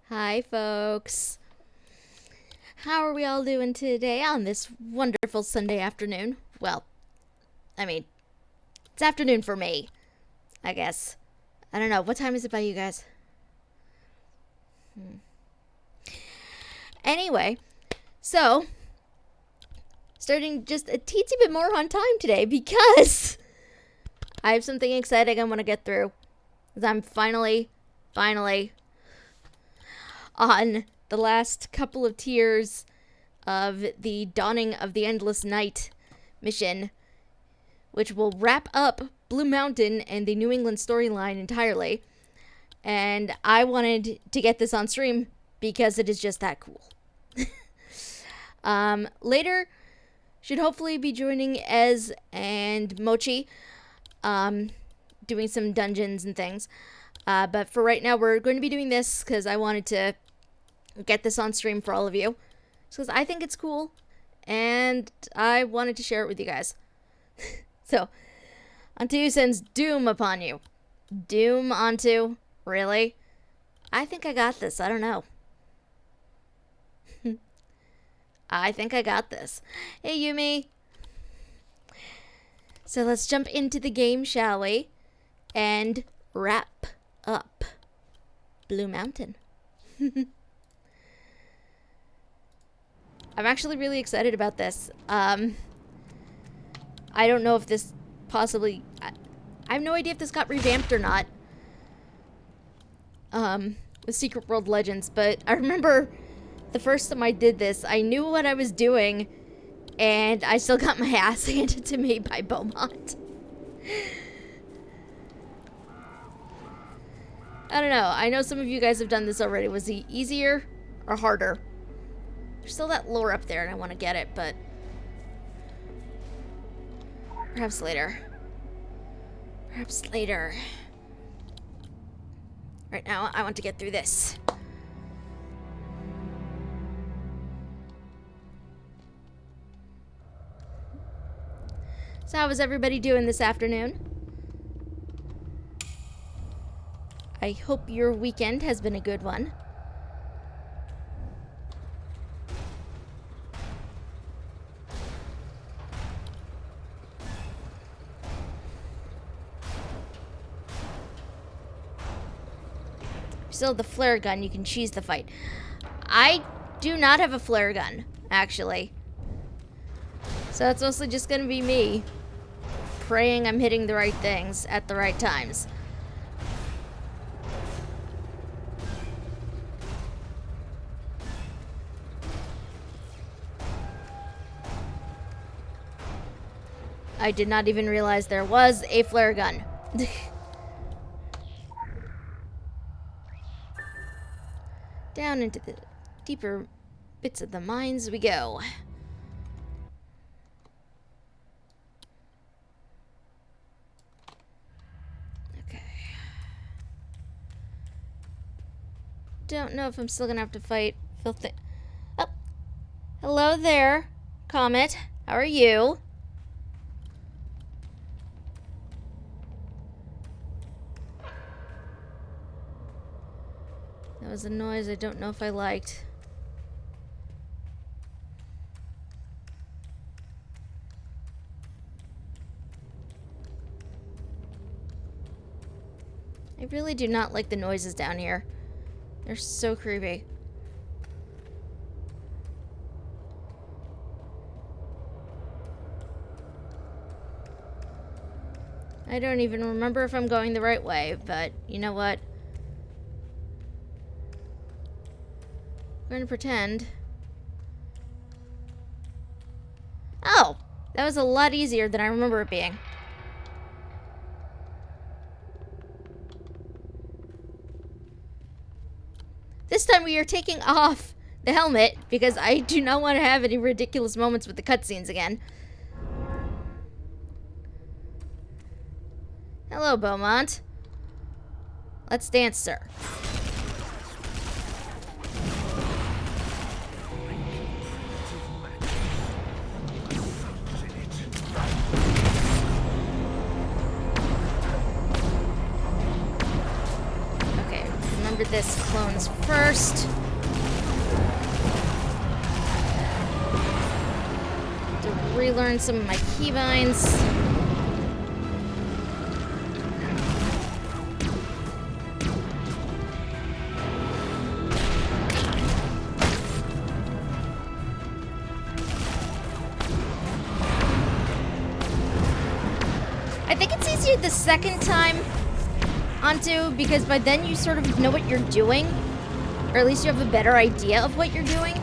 Hi, folks. How are we all doing today on this wonderful Sunday afternoon? Well, I mean, it's afternoon for me, I guess. I don't know. What time is it by you guys? Anyway, so, starting just a teensy bit more on time today because I have something exciting I want to get through. Because I'm finally on the last couple of tiers of the Dawning of the Endless Night mission, which will wrap up Blue Mountain and the New England storyline entirely. And I wanted to get this on stream because it is just that cool. Later, should hopefully be joining Ez and Mochi, doing some dungeons and things. But for right now, we're going to be doing this because I wanted to get this on stream for all of you. Because I think it's cool, and I wanted to share it with you guys. So, Antu sends doom upon you. Doom onto? Really? I think I got this. I don't know. I think I got this. Hey, Yumi. So let's jump into the game, shall we? And wrap up Blue Mountain. I'm actually really excited about this. I don't know if this possibly... I have no idea if this got revamped or not. With Secret World Legends, but I remember the first time I did this, I knew what I was doing, and I still got my ass handed to me by Beaumont. I don't know. I know some of you guys have done this already. Was it easier or harder? There's still that lore up there, and I want to get it, but perhaps later. Perhaps later. Right now, I want to get through this. So how is everybody doing this afternoon? I hope your weekend has been a good one. Still have the flare gun, you can cheese the fight. I do not have a flare gun, actually. So it's mostly just gonna be me praying I'm hitting the right things at the right times. I did not even realize there was a flare gun. Down into the deeper bits of the mines we go. Okay. Don't know if I'm still gonna have to fight filthy. Oh, hello there, Comet. How are you? That was a noise I don't know if I liked. I really do not like the noises down here. They're so creepy. I don't even remember if I'm going the right way, but you know what? I'm gonna pretend. Oh, that was a lot easier than I remember it being. This time we are taking off the helmet because I do not want to have any ridiculous moments with the cutscenes again. Hello, Beaumont. Let's dance, sir. remember this. Clones first. To relearn some of my keybinds. I think it's easier the second time onto, because by then you sort of know what you're doing, or at least you have a better idea of what you're doing.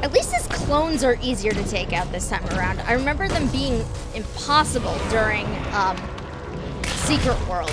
At least his clones are easier to take out this time around. I remember them being impossible during Secret World.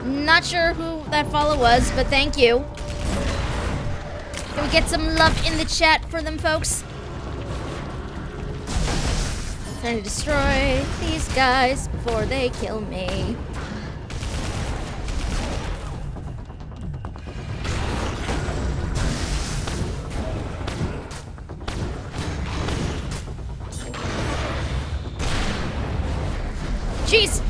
Not sure who that follow was, but thank you. Can we get some love in the chat for them, folks? Trying to destroy these guys before they kill me. Jeez!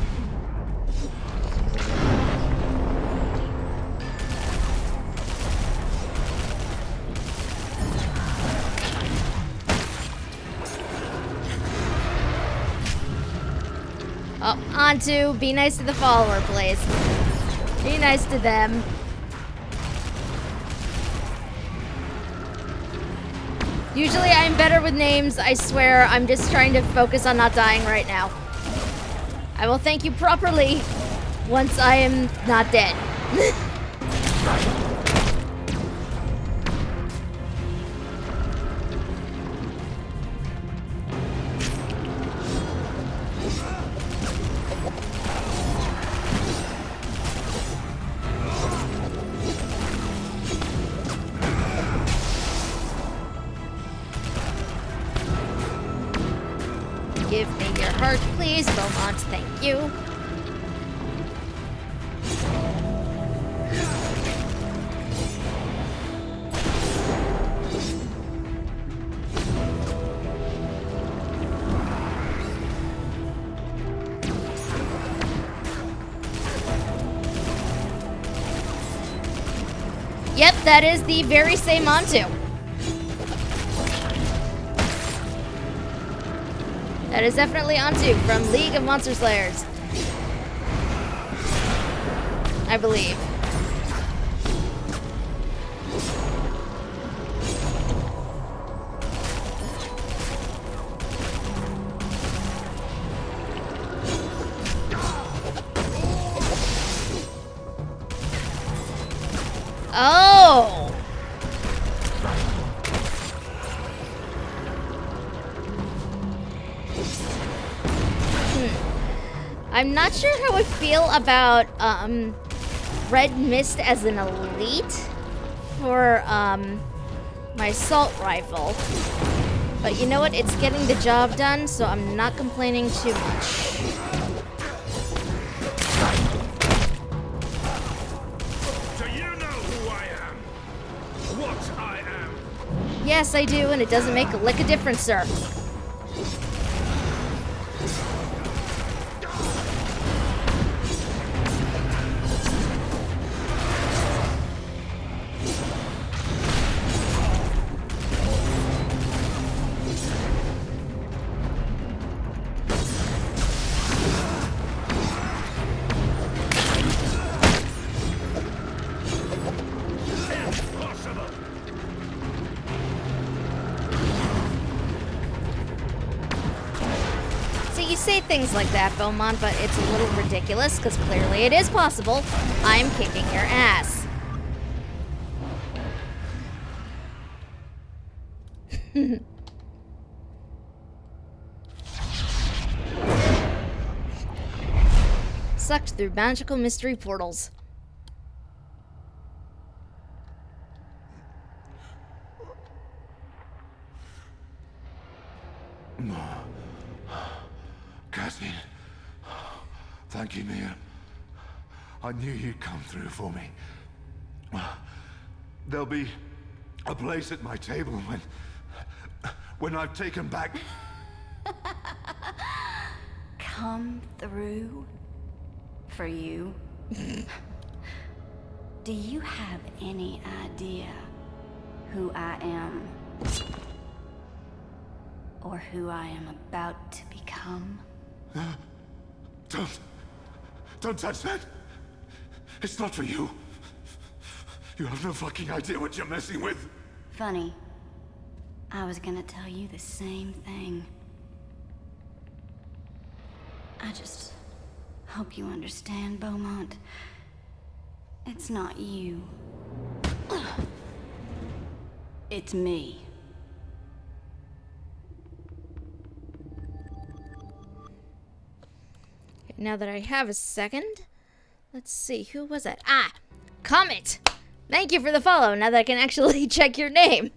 Oh, on to be nice to the follower, please. Be nice to them. Usually I'm better with names, I swear. I'm just trying to focus on not dying right now. I will thank you properly once I am not dead. Give me your heart, please, Beaumont. Thank you. Yep, that is the very same Onto. That is definitely Onto from League of Monster Slayers. I believe. Oh! I'm not sure how I feel about Red Mist as an elite for my assault rifle. But you know what? It's getting the job done, so I'm not complaining too much. Do you know who I am? What I am? Yes, I do, and it doesn't make a lick of difference, sir. Say things like that, Beaumont, but it's a little ridiculous because clearly it is possible. I'm kicking your ass. sucked through magical mystery portals. Cassie, thank you, Mia. I knew you'd come through for me. There'll be a place at my table when I've taken back... Come through for you? Do you have any idea who I am? Or who I am about to become? Don't touch that! It's not for you. You have no fucking idea what you're messing with. Funny. I was gonna tell you the same thing. I just hope you understand, Beaumont. It's not you. It's me. Now that I have a second, let's see, who was that? Ah, Comet! Thank you for the follow, now that I can actually check your name.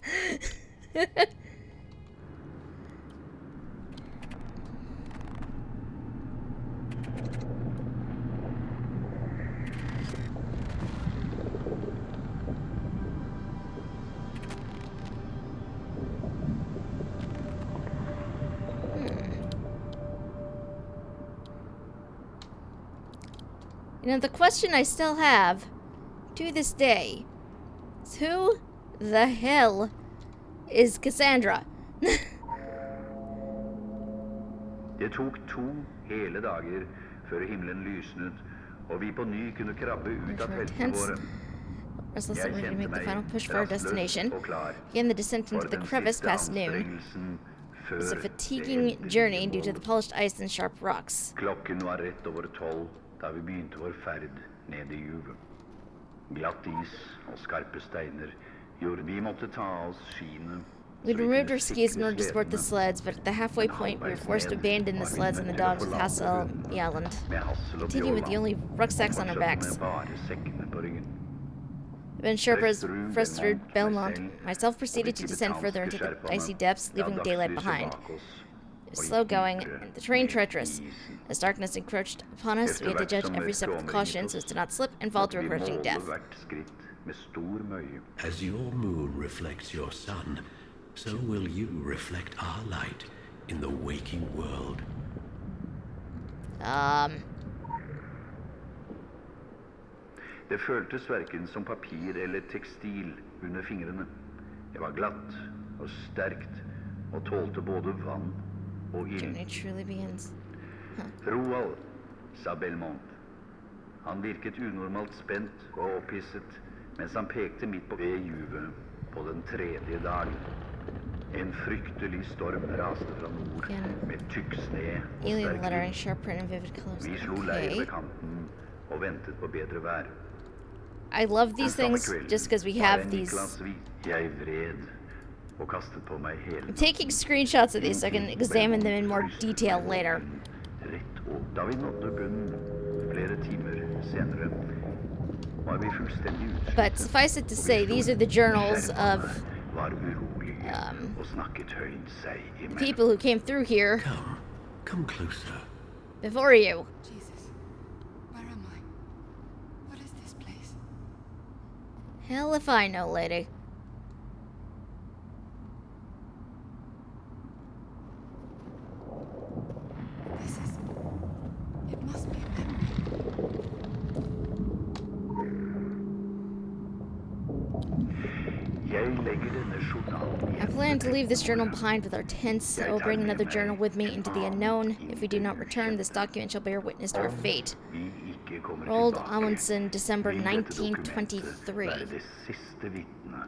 You know, the question I still have, to this day, is who the hell is Cassandra? Det tok 2 hele dager før himmelen lysnet, og vi på ny kunne krabbe ut av teltene våre. Restless that Jeg we're going to kjente make the meg final push for our rastløs destination. og klar Again, the descent into for the den crevice siste past noon anstrengelsen før is a det fatiguing endelige journey due to the mål. polished ice and sharp rocks. Klokken var rett over 12 da vi begynte vår ferd ned i juvet. Glatt is og skarpe steiner gjorde vi måtte ta av oss skiene. We'd removed our skis in order to support the sleds, but at the halfway point, we were forced to abandon the sleds and the dogs with Hassel the island. Continuing with the only rucksacks on our backs. Ben Sherpa's frustrated Belmont, myself proceeded to descend further into the icy depths, leaving daylight behind. It was slow going, and the terrain treacherous. As darkness encroached upon us, we had to judge every step with caution so as to not slip and fall to approaching death. As your moon reflects your sun, so will you reflect our light in the waking world. Det føltes hverken som papir eller tekstil under fingrene. Det var glatt og sterkt og tålte både vann og ild. Journey truly begins. Roald, sa Belmont. Han virket unormalt spent og opphisset, mens han pekte midt på ved juvet på den 3. dagen. En fryktelig storm raste fra nord med tykk sne og Alien sterk lettering, vind. sharp print and vivid colors. Vi slo leir Okay. ved kanten og ventet på bedre vær. I love these Den samme things kvelden just because we var have en these. Niklas vin. Jeg vred og kastet på meg hele I'm taking screenshots of these so I can examine them in more detail later. Rett og da vi nådde bunnen flere timer senere, var vi fullstendig utslettet. But suffice it to say, these are the journals of Var urolige og snakket høyt seg imellom. people who came through here Come closer. before you. Jesus, where am I? What is this place? Hell if I know, lady. It must be a memory. Jeg legger denne journalen I plan to leave this journal behind with our tents. I will bring another journal with me into the unknown. If we do not return, this document shall bear witness to our fate. vi ikke kommer Roald tilbake. Amundsen, December Vil dette dokumentet 1923. være det siste vitne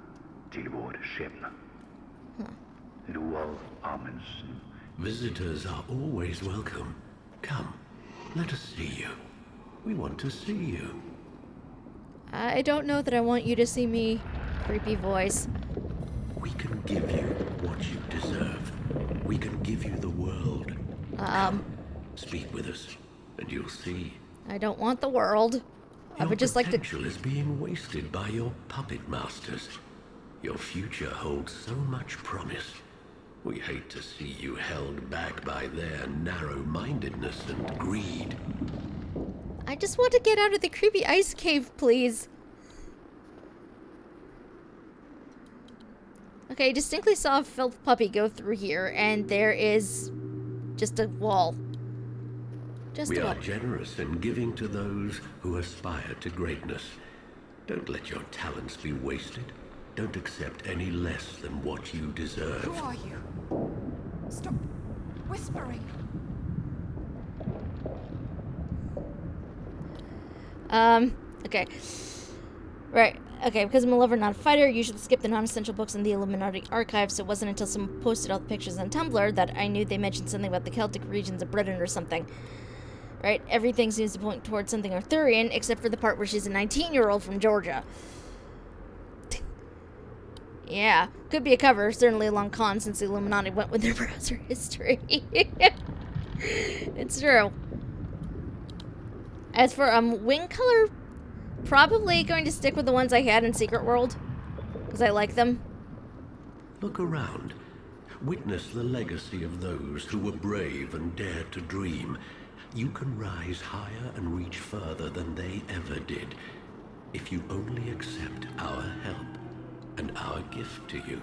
til vår skjebne. Roald Amundsen. Visitors are always welcome. Come, let us see you. We want to see you. I don't know that I want you to see me. Creepy voice. We can give you what you deserve. We can give you the world. Speak with us, and you'll see. I don't want the world. I Your would just like to... potential is being wasted by your puppet masters. Your future holds so much promise. We hate to see you held back by their narrow-mindedness and greed. I just want to get out of the creepy ice cave, please. Okay, I distinctly saw a filth puppy go through here, and there is just a wall. Just We a wall. are generous in giving to those who aspire to greatness. Don't let your talents be wasted. Don't accept any less than what you deserve. Who are you? Stop whispering. Okay. Right. Okay, because I'm a lover, not a fighter, I usually skip the non-essential books in the Illuminati archives, so it wasn't until someone posted all the pictures on Tumblr that I knew they mentioned something about the Celtic regions of Britain or something. Right? Everything seems to point towards something Arthurian, except for the part where she's a 19-year-old from Georgia. Yeah, could be a cover, certainly a long con since the Illuminati went with their browser history. It's true. As for wing color, probably going to stick with the ones I had in Secret World, because I like them. Look around. Witness the legacy of those who were brave and dared to dream. You can rise higher and reach further than they ever did, if you only accept our help and our gift to you.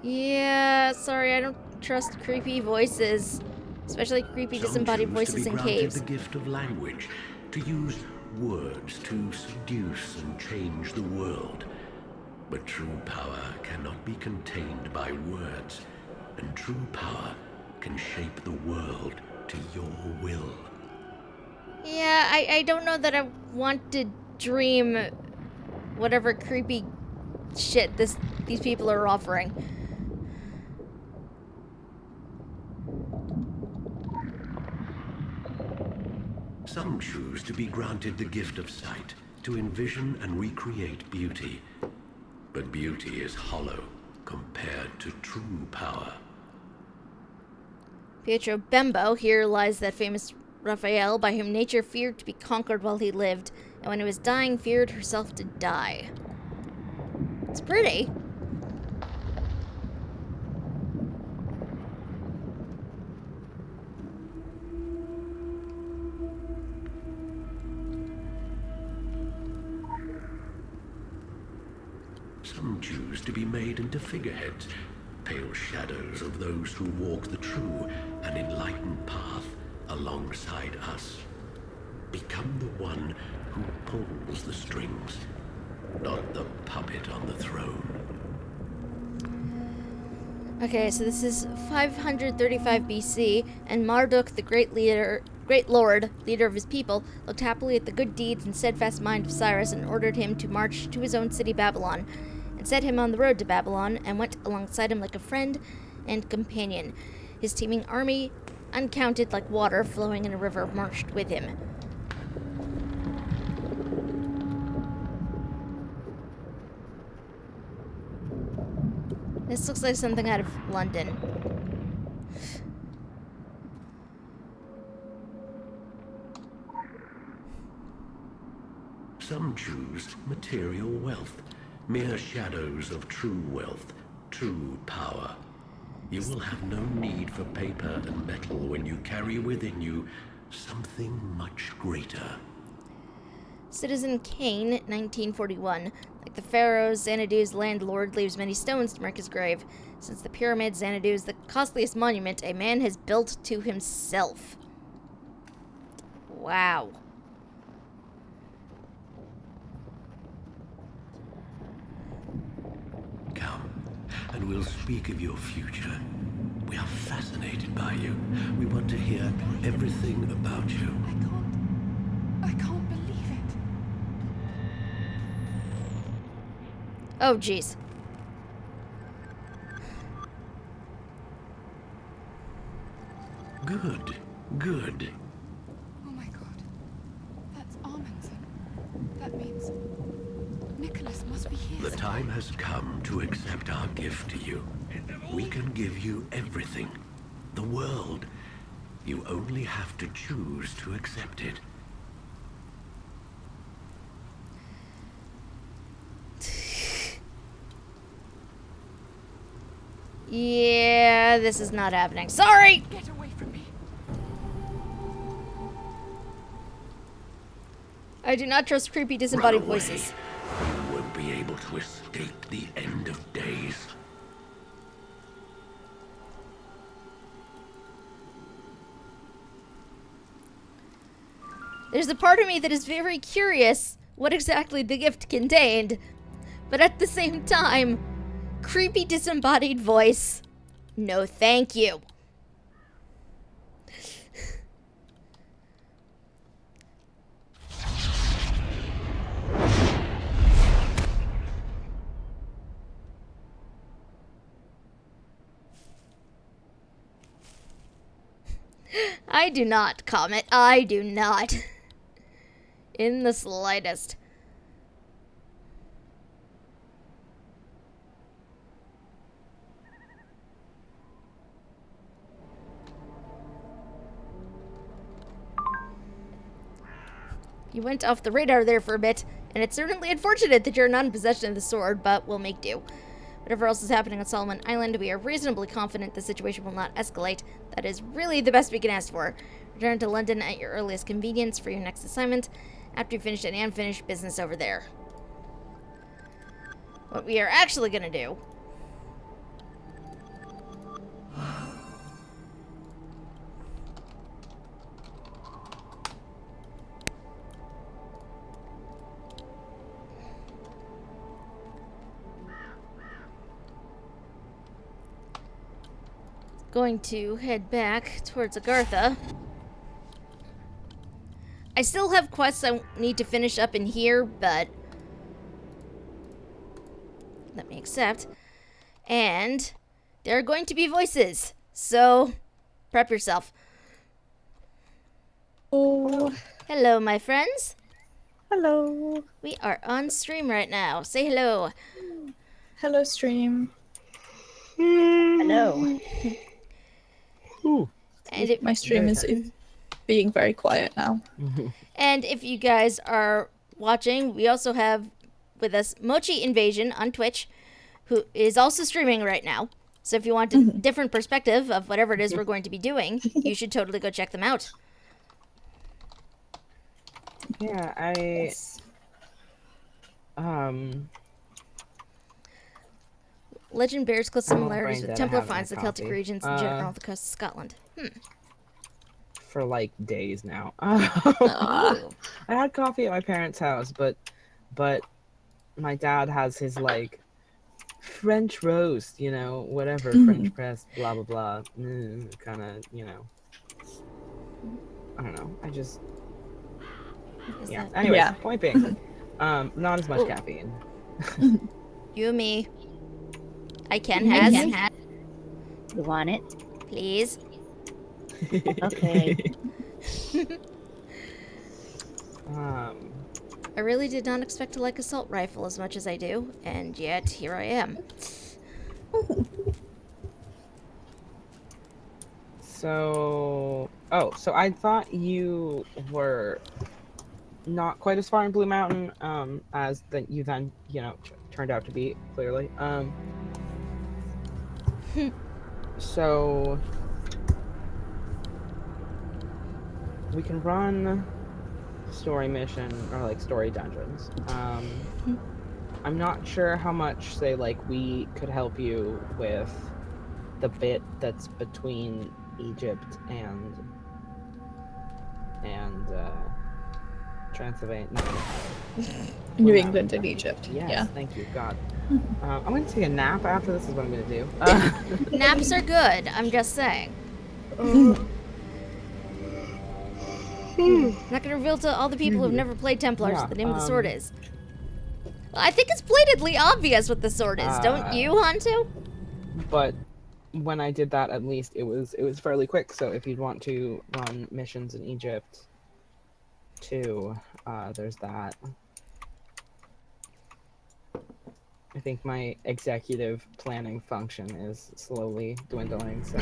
Yeah, sorry, I don't trust creepy voices. Especially creepy disembodied voices in caves. The gift of language, to use words to seduce and change the world. But true power cannot be contained by words, and true power can shape the world to your will. Yeah, I don't know that I want to dream whatever creepy shit these people are offering. Some choose to be granted the gift of sight, to envision and recreate beauty. But beauty is hollow compared to true power. Pietro Bembo, here lies that famous Raphael, by whom nature feared to be conquered while he lived, and when he was dying, feared herself to die. It's pretty. Some choose to be made into figureheads, pale shadows of those who walk the true and enlightened path alongside us. Become the one who pulls the strings, not the puppet on the throne. Okay, so this is 535 BC, and Marduk, the great lord, leader of his people, looked happily at the good deeds and steadfast mind of Cyrus and ordered him to march to his own city Babylon, and set him on the road to Babylon, and went alongside him like a friend and companion. His teeming army, uncounted like water flowing in a river, marched with him. This looks like something out of London. Some choose material wealth, mere shadows of true wealth, true power. You will have no need for paper and metal when you carry within you something much greater. Citizen Kane, 1941. Like the pharaohs, Xanadu's landlord leaves many stones to mark his grave. Since the pyramid, Xanadu is the costliest monument a man has built to himself. Wow. Come, and we'll speak of your future. We are fascinated by you. We want to hear everything about you. I can't believe it. Oh, jeez. Good, good. Oh my god. That's Armandson. That means Nicholas must be here. The time has come to accept our gift to you. We can give you everything. The world. You only have to choose to accept it. Yeah, this is not happening. Sorry! Get away from me. I do not trust creepy Run disembodied away. voices. You won't be able to escape the end of days. There's a part of me that is very curious what exactly the gift contained, but at the same time, creepy disembodied voice. No, thank you. I do not comment. I do not. In the slightest. You went off the radar there for a bit, and it's certainly unfortunate that you're not in possession of the sword, but we'll make do. Whatever else is happening on Solomon Island, we are reasonably confident the situation will not escalate. That is really the best we can ask for. Return to London at your earliest convenience for your next assignment, after you finish any unfinished business over there. What we are actually gonna do... going to head back towards Agartha. I still have quests I need to finish up in here, but let me accept. And there are going to be voices, so prep yourself. Oh, Hello, my friends. hello. We are on stream right now. Say hello. Hello, stream. Hello. And if, My stream is being very quiet now. and if you guys are watching, we also have with us Mochi Invasion on Twitch, who is also streaming right now. So if you want a different perspective of whatever it is we're going to be doing, you should totally go check them out. Yeah, Yes. Legend bears close I'm similarities afraid with that I Templar haven't finds the had Celtic coffee. regions in general of the coast of Scotland. for like days now. Ooh. I had coffee at my parents' house, but my dad has his like French roast, you know, whatever, French press, blah blah blah, kind of, you know. I don't know. I just Is yeah. that Anyways, Yeah. point being, not as much Ooh. caffeine. you, me? I can has. You want it? Please. Okay. I really did not expect to like assault rifle as much as I do, and yet here I am. So I thought you were not quite as far in Blue Mountain as that you then, you know, turned out to be, clearly. So we can run story mission or like story dungeons. I'm not sure how much, say, like, we could help you with the bit that's between Egypt and Transylvania. No. New England and Egypt. Yes, Yeah. thank you, God. I'm going to take a nap after this is what I'm going to do. Naps are good, I'm just saying. Not gonna reveal to all the people who've never played Templars what the name of the sword is. Well, I think it's blatantly obvious what the sword is, don't you, Hantu? But when I did that, at least it was fairly quick. So if you'd want to run missions in Egypt, too, there's that. I think my executive planning function is slowly dwindling. So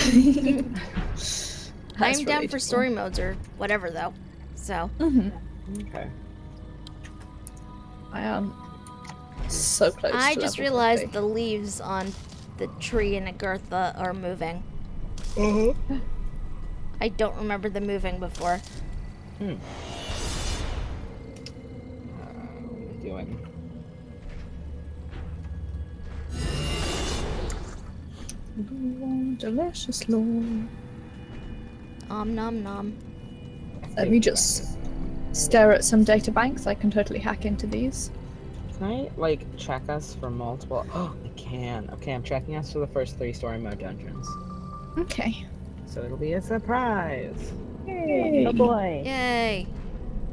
That's I'm down for relatable. story modes or whatever, though. So. Okay. I am so close I to just level realized 50. the leaves on the tree in Agartha are moving. I don't remember them moving before. What are we doing? Delicious Lord. Om nom nom. Let me just stare at some data banks. I can totally hack into these. Can I, like, check us for multiple... Oh, I can. Okay, I'm checking us for the first 3 story mode dungeons. Okay. So it'll be a surprise. Yay. Oh boy. Yay.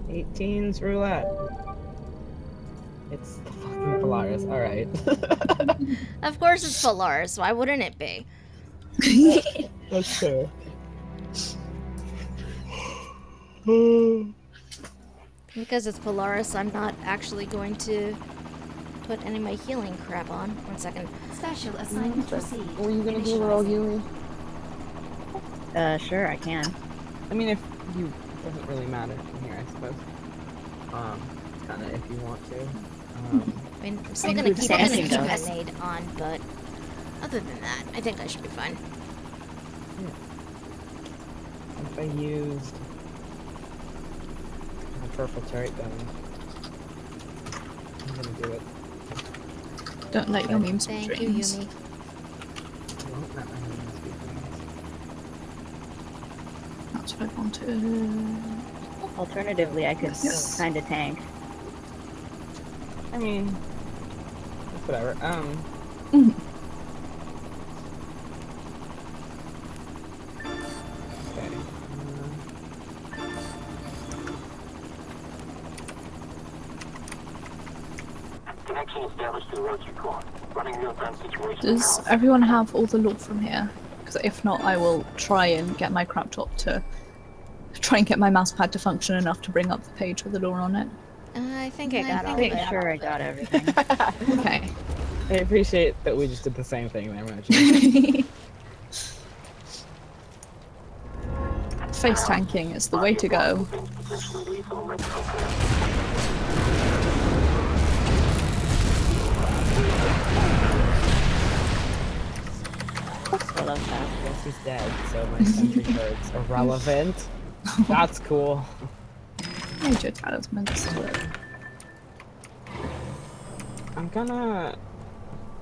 18's roulette. It's the fucking Polaris. Alright. Of course it's Polaris. Why wouldn't it be? That's fair. Because it's Polaris, I'm not actually going to put any of my healing crap on. 1 second. Special assignment received. Were you gonna do Roll Yuli? Sure, I can. I mean, if you... It doesn't really matter from here, I suppose. Kinda if you want to. I mean, I'm still I gonna include keep my standing dogs. grenade on, but other than that, I think I should be fine. If I used... the purple turret gun, I'm gonna do it. Don't let your memes be Thank you, dreams. Yumi. I won't let my hands be things. That's what I wanted. Alternatively, I could Yes. kind of tank. I mean, it's whatever. Mhm. Okay. Connection established to the roads you caught. Running real-time situation. Does everyone have all the lore from here? Because if not, I will try and get my crop top to try and get my mouse pad to function enough to bring up the page with the lore on it. I think I got all of Pretty it. sure I got everything. Okay. I appreciate that we just did the same thing there, Mochi. Face tanking is the way to go. I love that. Guess he's dead, so my sentry card's irrelevant. That's cool. Major talismans. I'm gonna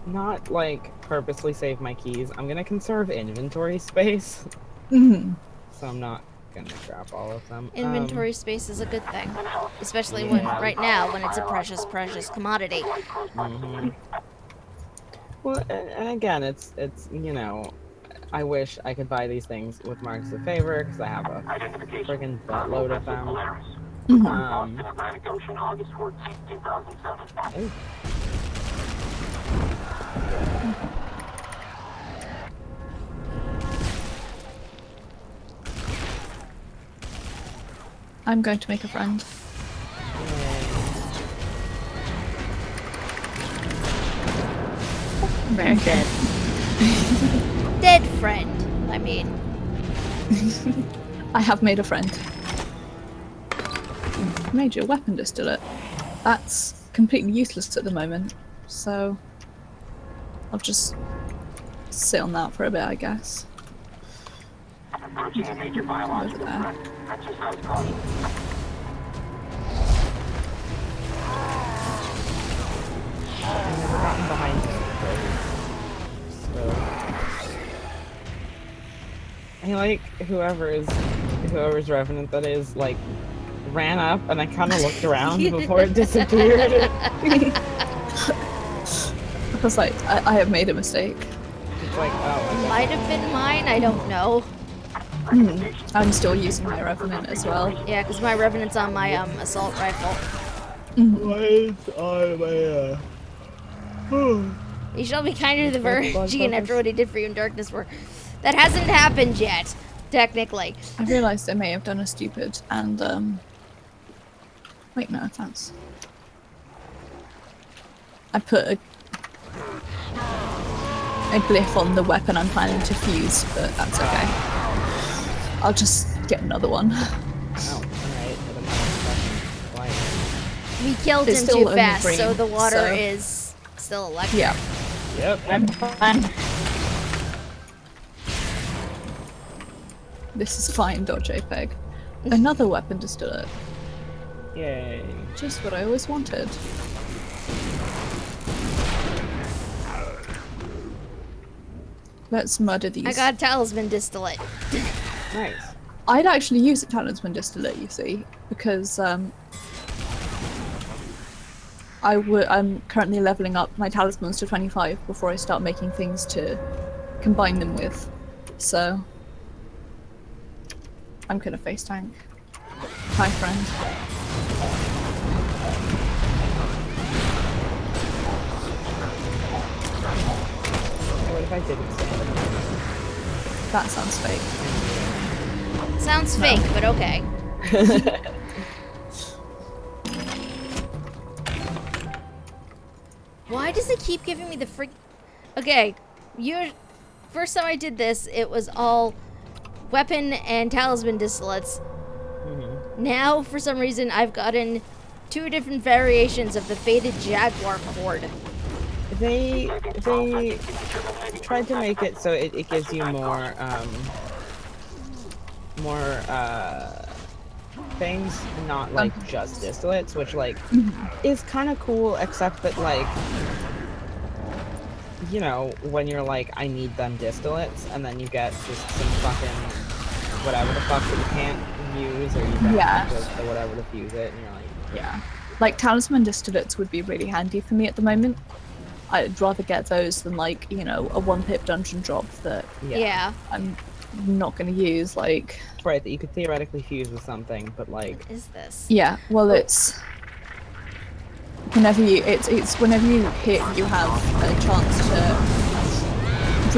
not, like, purposely save my keys. I'm gonna conserve inventory space. Mhm. So I'm not gonna grab all of them. Inventory space is a good thing, especially when right now when it's a precious, precious commodity. Well, and again, it's you know, I wish I could buy these things with marks of favor because I have a friggin' buttload of them. Atlantic Ocean, August 14, 2007. Ooh. I'm going to make a friend. I'm dead. Dead friend, I mean. I have made a friend. Major weapon distillate. That's completely useless at the moment, so I'll just sit on that for a bit, I guess. Approaching a major Over biological there. threat. Exercise caution. I've never gotten behind this. So I like whoever's revenant that is, like, ran up and I kind of looked around before it disappeared. I was like, I have made a mistake. It's like, oh, Might have been mine, I don't know. I'm still using my revenant as well. Yeah, because my revenant's on my assault rifle. He shall be kinder to the Virgin after what he did for you in Darkness 4. That hasn't happened yet, technically. I realised I may have done a stupid and wait, no, thanks. I put a glyph on the weapon I'm planning to fuse, but that's okay. I'll just get another one. Oh, alright. But I'm not fucking We killed It's him still too only fast, so green, the water so- is still electric. Yeah. Yep. That's fun. This is fine, .jpg. Another weapon distillate. Yay. Just what I always wanted. Let's murder these. I got a talisman distillate. Nice. I'd actually use a talisman distillate, you see, because I'm currently leveling up my talismans to 25 before I start making things to combine them with. So I'm gonna face tank. Hi, friend. What if I didn't say that? That sounds fake. Sounds fake, but okay. Why does it keep giving me the freak? Okay, first time I did this, it was all weapon and talisman distillates. Now, for some reason, I've gotten 2 different variations of the faded jaguar cord. They tried to make it so it gives you more things, not like just distillates, which like is kind of cool, except that like, you know, when you're like, I need them distillates, and then you get just some fucking whatever the fuck that you can't use, or you don't have the whatever to fuse it, and you're like, Yeah. Like, talisman distillates would be really handy for me at the moment. I'd rather get those than, like, you know, a 1-pip dungeon drop that Yeah. I'm not going to use, like... right, that you could theoretically fuse with something, but like... What is this? Yeah, well, it's... Whenever you... It's whenever you hit, you have a chance to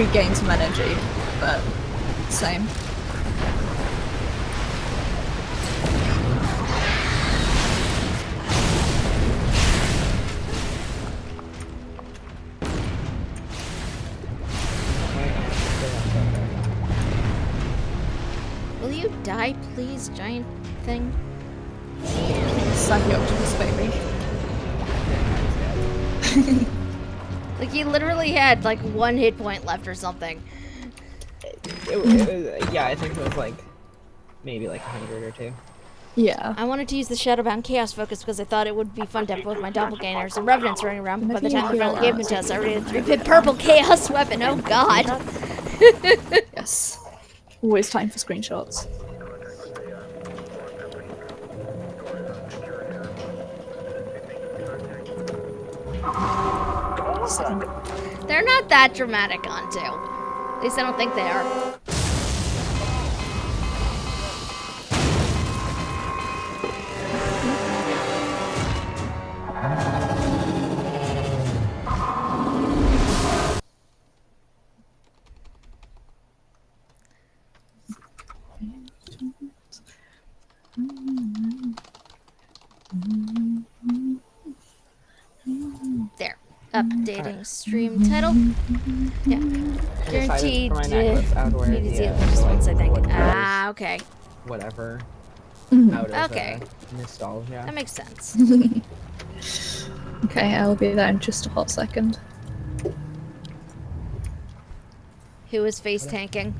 regain some energy, but same. Will you die, please, giant thing? Suck you up to this, baby. Like, he literally had, like, 1 hit point left or something. It was, yeah, I think it was like, maybe like 100 or 2. Yeah. I wanted to use the Shadowbound Chaos Focus because I thought it would be fun to have both my doppelgangers and revenants running around, but by the time they finally gave it to us, I already had 3-pip purple chaos weapon. Oh god. Yes. Always time for screenshots. They're not that dramatic on 2. At least I don't think they are. There. Updating stream title. Yeah. Guaranteed for my necklace out where need to see the, it just like, once, I think. what Ah, okay. whatever. Mhm. Out of Okay. nostalgia. That makes sense. Okay, I'll be there in just a hot second. Who is face tanking?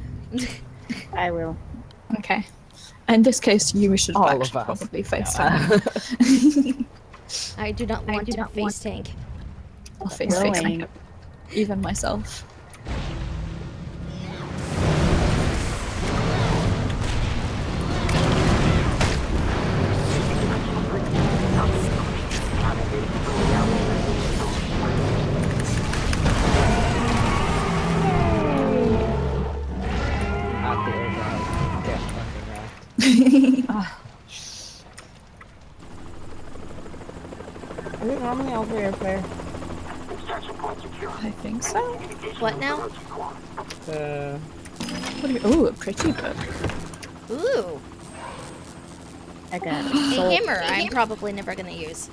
I will. Okay. In this case, you should All have of us. probably FaceTime. I do not want to face tank. I'll FaceTime even myself. At the overall, get fucking wrecked. Is it normally all 3 player? I think so. What now? What do you... Oh, a pretty book. Ooh. I got A hammer I'm probably never gonna use.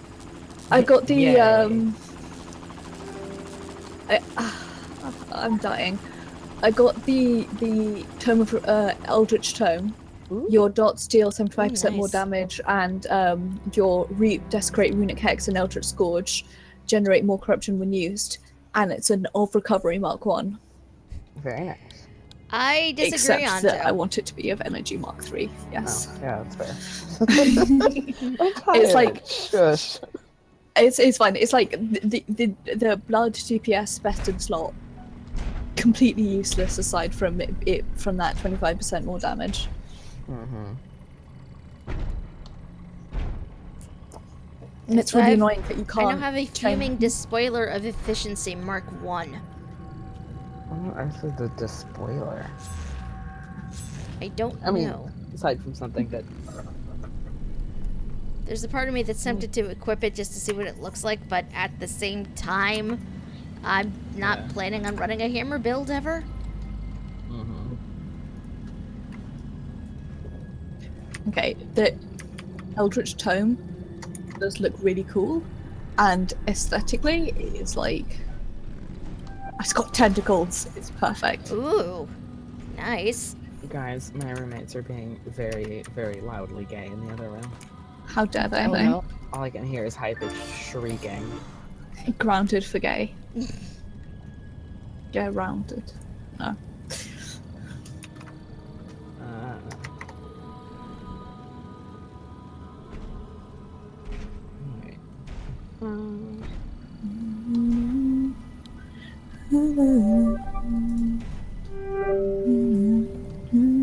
I got the Yay. I'm dying. I got the Tome of Eldritch Tome Your dots deal 75% more nice. damage, and your Desecrate, Runic Hex, and Eldritch Scourge generate more corruption when used, and it's an of recovery Mark 1. Very nice. I disagree Except on that I Joe. want it to be of Energy Mark 3, yes. Oh, yeah, that's fair. It's like Shush. it's fine. It's like the blood DPS best in slot, completely useless aside from it from that 25% more damage. Mm-hmm. And it's really I've- annoying that you can't. I now have a fuming despoiler of efficiency Mark 1. I said the despoiler. I don't I mean, know. aside from something that. There's a part of me that's tempted to equip it just to see what it looks like, but at the same time, I'm not planning on running a hammer build ever. Mm-hmm. Okay, the Eldritch Tome does look really cool, and aesthetically, it's like it's got tentacles. It's perfect. Ooh, nice. Guys, my roommates are being very, very loudly gay in the other room. How dare they? Oh, no. All I can hear is high-pitched shrieking. Grounded for gay. Get rounded. No.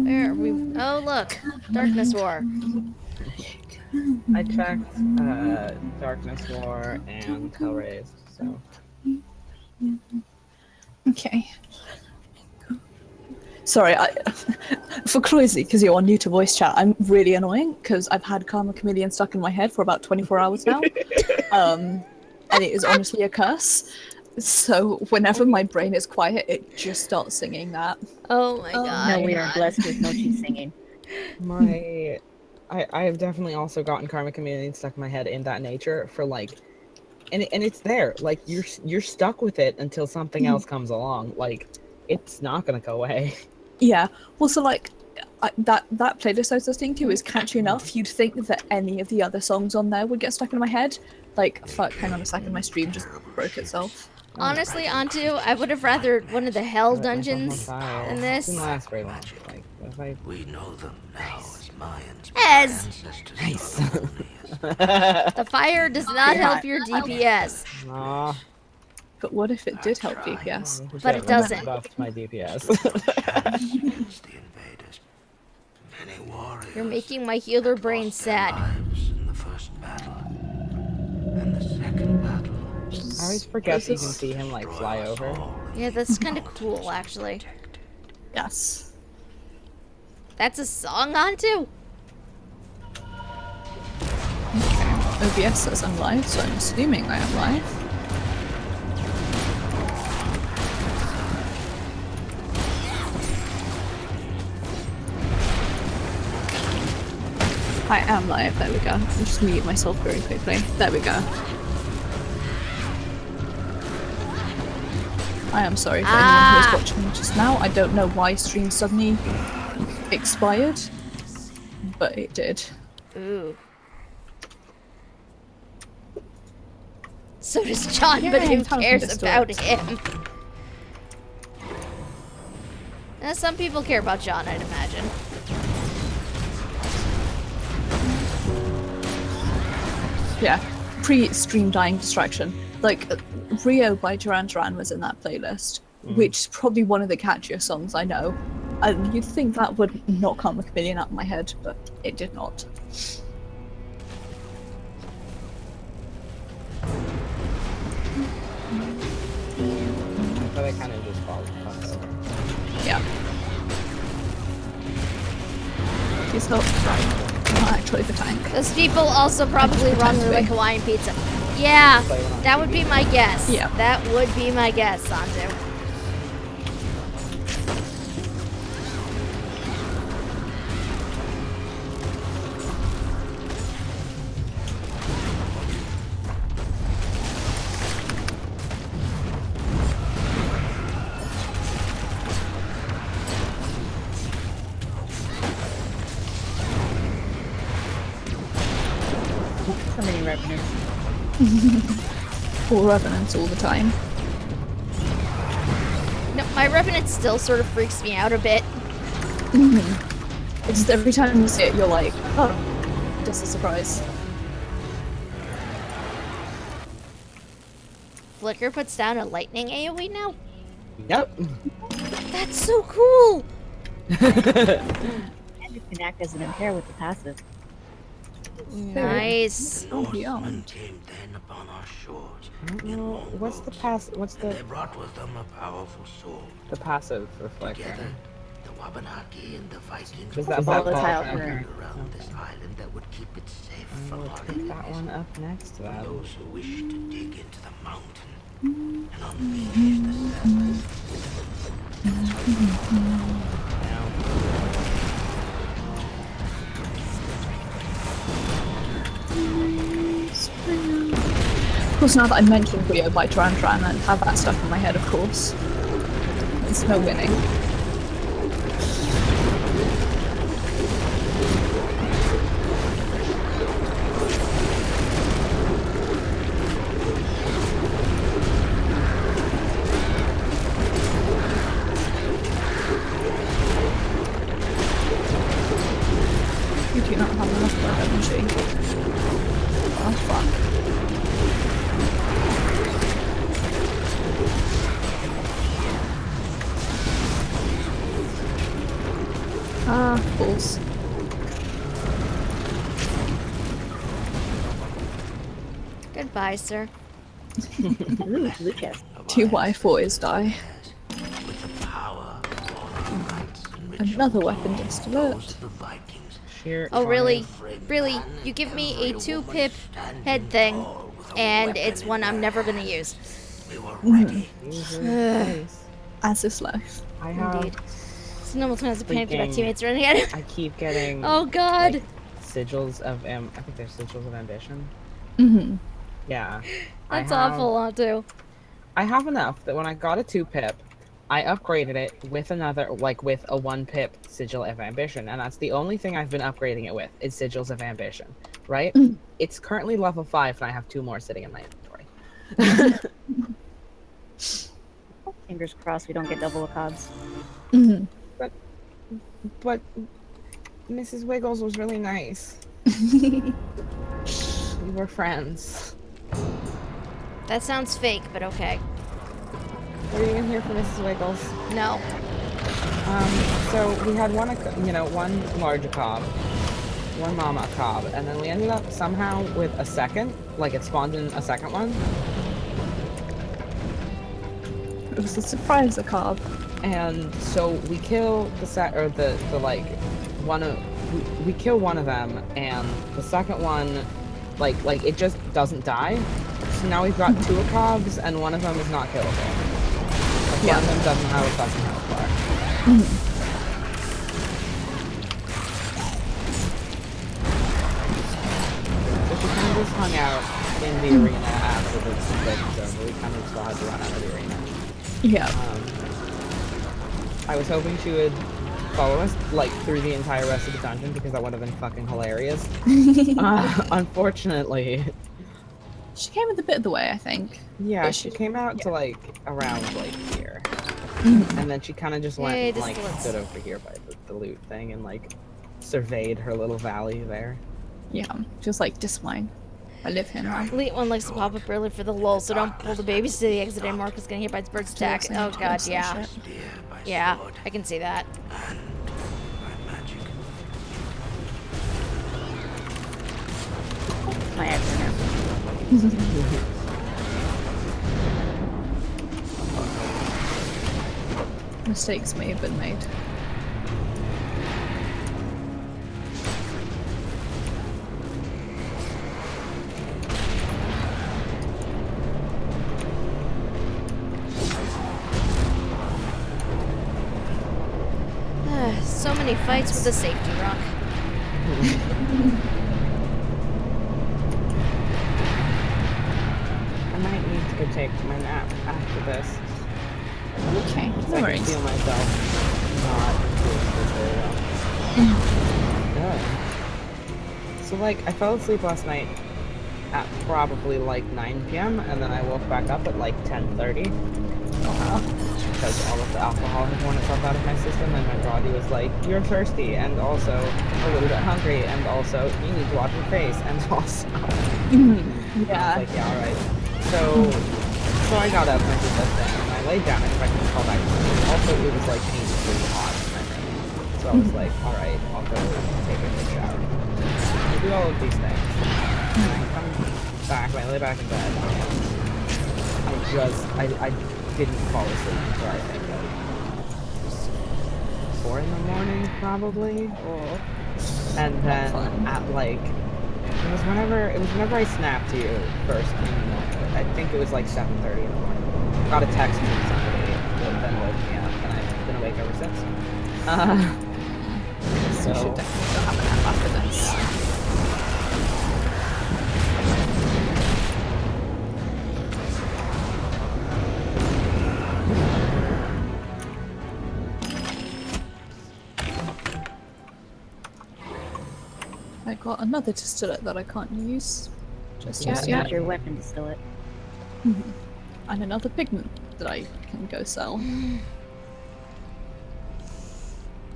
Where are we? Oh, look. Darkness War. I checked Darkness War and Hellraised, so. Okay. Sorry, for Cloisy, because you're new to voice chat, I'm really annoying because I've had Karma Chameleon stuck in my head for about 24 hours now. And it is honestly a curse. So whenever my brain is quiet, it just starts singing that. Oh my god. No, we are blessed with Mochi singing. I've definitely also gotten Karma Chameleon stuck in my head in that nature for like, and it's there. Like you're stuck with it until something else comes along. Like it's not gonna go away. Yeah. Well, so like that playlist I was listening to is catchy enough. You'd think that any of the other songs on there would get stuck in my head. Like, fuck, hang on a second, my stream just broke itself. Honestly, Antu, I would have rather one of the hell dungeons than this. Didn't last very long. Like, if I... We know them now as Mayans. Ez! Nice. The fire does not help your DPS. Aw. But what if it did help DPS? But it doesn't. Buffed my DPS. Against the invaders. Many warriors You're making my healer brain lost their sad. lives in the first battle. And the second battle. I always forget that you can see him like fly over. Yeah, that's kind of cool, actually. Yes. That's a song, Antu? Okay. OBS says I'm live, so I'm assuming I am live. I am live, there we go. I'll just mute myself very quickly. There we go. I am sorry for anyone who is watching just now. I don't know why stream suddenly expired, but it did. Ooh. So does John, but who cares about him? Some people care about John, I'd imagine. Yeah, pre-stream dying distraction. Like, Rio by Duran Duran was in that playlist, which is probably one of the catchiest songs I know. And you'd think that would not come a chameleon out of my head, but it did not. But I kind of just followed over. Yeah. Please help. Not actually the tank. Those people also probably run like Hawaiian pizza. Yeah, that would be my guess. Yeah. That would be my guess, Sanju. Or revenants all the time. No, my Revenant still sort of freaks me out a bit. It's just every time you see it, you're like, oh, just a surprise. Flicker puts down a lightning AoE now? Yep. That's so cool! And it can act as an impair with the passive. Nice. Norsemen came then upon our shores. I don't know. What's the What's They the brought with them a powerful sword. passive for Flicker? Together, the Wabanaki and the Vikings Is that would volatile build current? around this island that would keep it safe from We'll our take that enemies. one up next to For that. those who wish to dig into the mountain and unleash the serpent. Now, Of course, now that I mentioned Rio by Tran and have that stuck in my head, of course. There's no winning. You do not have enough blood energy. Oh, fuck. Ah, balls. Goodbye, sir. Ooh, Lucas. Two Y4s die. With the power of all the rights and rituals Another weapon just alert. of the Vikings. sheer. Oh, really? Every Really? man You and give me every a 2-pip woman standing head thing, tall with a and weapon it's in one I'm their never gonna hands. use. We were ready. As is life. I have. Indeed. It's normal times to panic about Freaking- teammates running at it. I keep getting. Oh god. Like, sigils of I think they're sigils of ambition. Mm-hmm. Yeah. That's I have, awful, too. I have enough that when I got a 2-pip, I upgraded it with another, like with a 1-pip sigil of ambition, and that's the only thing I've been upgrading it with is sigils of ambition. Right? It's currently level 5, and I have 2 more sitting in my inventory. Fingers crossed we don't get double cobs. Mm-hmm. But Mrs. Wiggles was really nice. We were friends. That sounds fake, but okay. Were you in here for Mrs. Wiggles? No. So we had one large cob, one mama cob, and then we ended up somehow with a second, like it spawned in a second one. It was a surprise, a carb. And so we kill we kill one of them, and the second one, like it just doesn't die. So now we've got 2 cobs, and one of them is not killable. Like, one of them doesn't have a fucking health bar. So she kind of just hung out in the arena after the split was over. We kind of still had to run out of the arena. Yeah. I was hoping she would follow us like through the entire rest of the dungeon because that would have been fucking hilarious. Unfortunately, She came with a bit of the way, I think. yeah, But she came out to like around like here, Mhm. and then she kind of just went Yay, and, like distillants. stood over here by the loot thing and like surveyed her little valley there. Yeah, just like, just mine. I live here now. Elite one likes to pop up early for the lull, so don't pull the babies to the exit anymore because it's gonna hit by its bird's attack. Oh god, yeah. Yeah, I can see that. My acronym. Mistakes may have been made. So many fights with a safety rock. I might need to go take my nap after this. Okay, So no I can worries. feel myself not doing this very well. Yeah. So like, I fell asleep last night at probably like 9 p.m. and then I woke back up at like 10:30. Because all of the alcohol had worn itself out of my system, and my body was like, "You're thirsty, and also a little bit hungry, and also you need to wash your face, and also." Yeah. I was like, "Yeah, all right." So I got up and I did that thing, and I laid down expecting to call back. Also, it was like painfully hot in my room, so I was like, "All right, I'll go take a quick shower." I do all of these things. And I come back, I lay back in bed. I didn't fall asleep until I think like 4 in the morning, probably. And then at like it was whenever I snapped to you first in the morning. I think it was like 7:30 in the morning. Got a text from somebody that then woke me up, and I've been awake ever since. So you should definitely go have a nap after this. I got another distillate that I can't use just Yeah, yet. use your weapon distillate. And another pigment that I can go sell.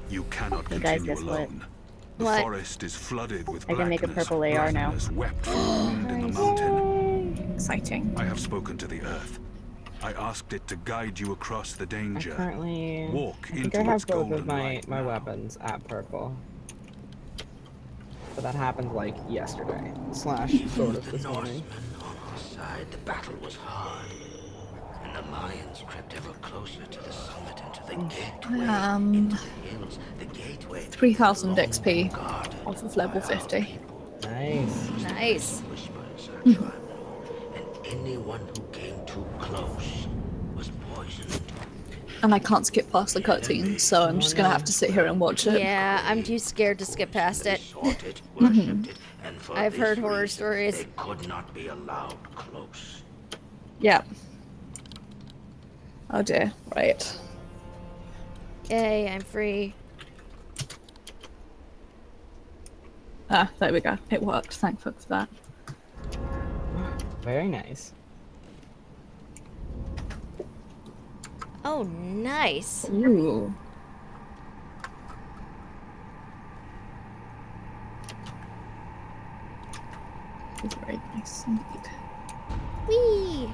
You cannot Hey guys, continue guess what? alone. The What? forest is flooded with I can make a blackness. purple AR now. Blackness wept from a wound in the mountain. Exciting. I have spoken to the earth. I asked it to guide you across the I danger. currently Walk I think into I have its both golden of my light now. weapons at purple. But that happened like yesterday. / sort of this morning. On our side, the battle was hard. And the Lions crept ever closer to the summit and to the gateway into the hills. The gateway 3000 XP guarded off of level by our 50. people. Nice. Whispers are tribal, and anyone who came too close was poisoned. And I can't skip past the cutscene, so I'm just gonna have to sit here and watch it. Yeah, I'm too scared to skip past it. Sought it, worshipped it, and for I've this heard horror reason, stories. They could not be allowed close. Yeah. Oh dear. Right. Yay, I'm free. Ah, there we go. It worked. Thank fuck for that. Very nice. Oh, nice. Ooh. Very nice indeed. Whee!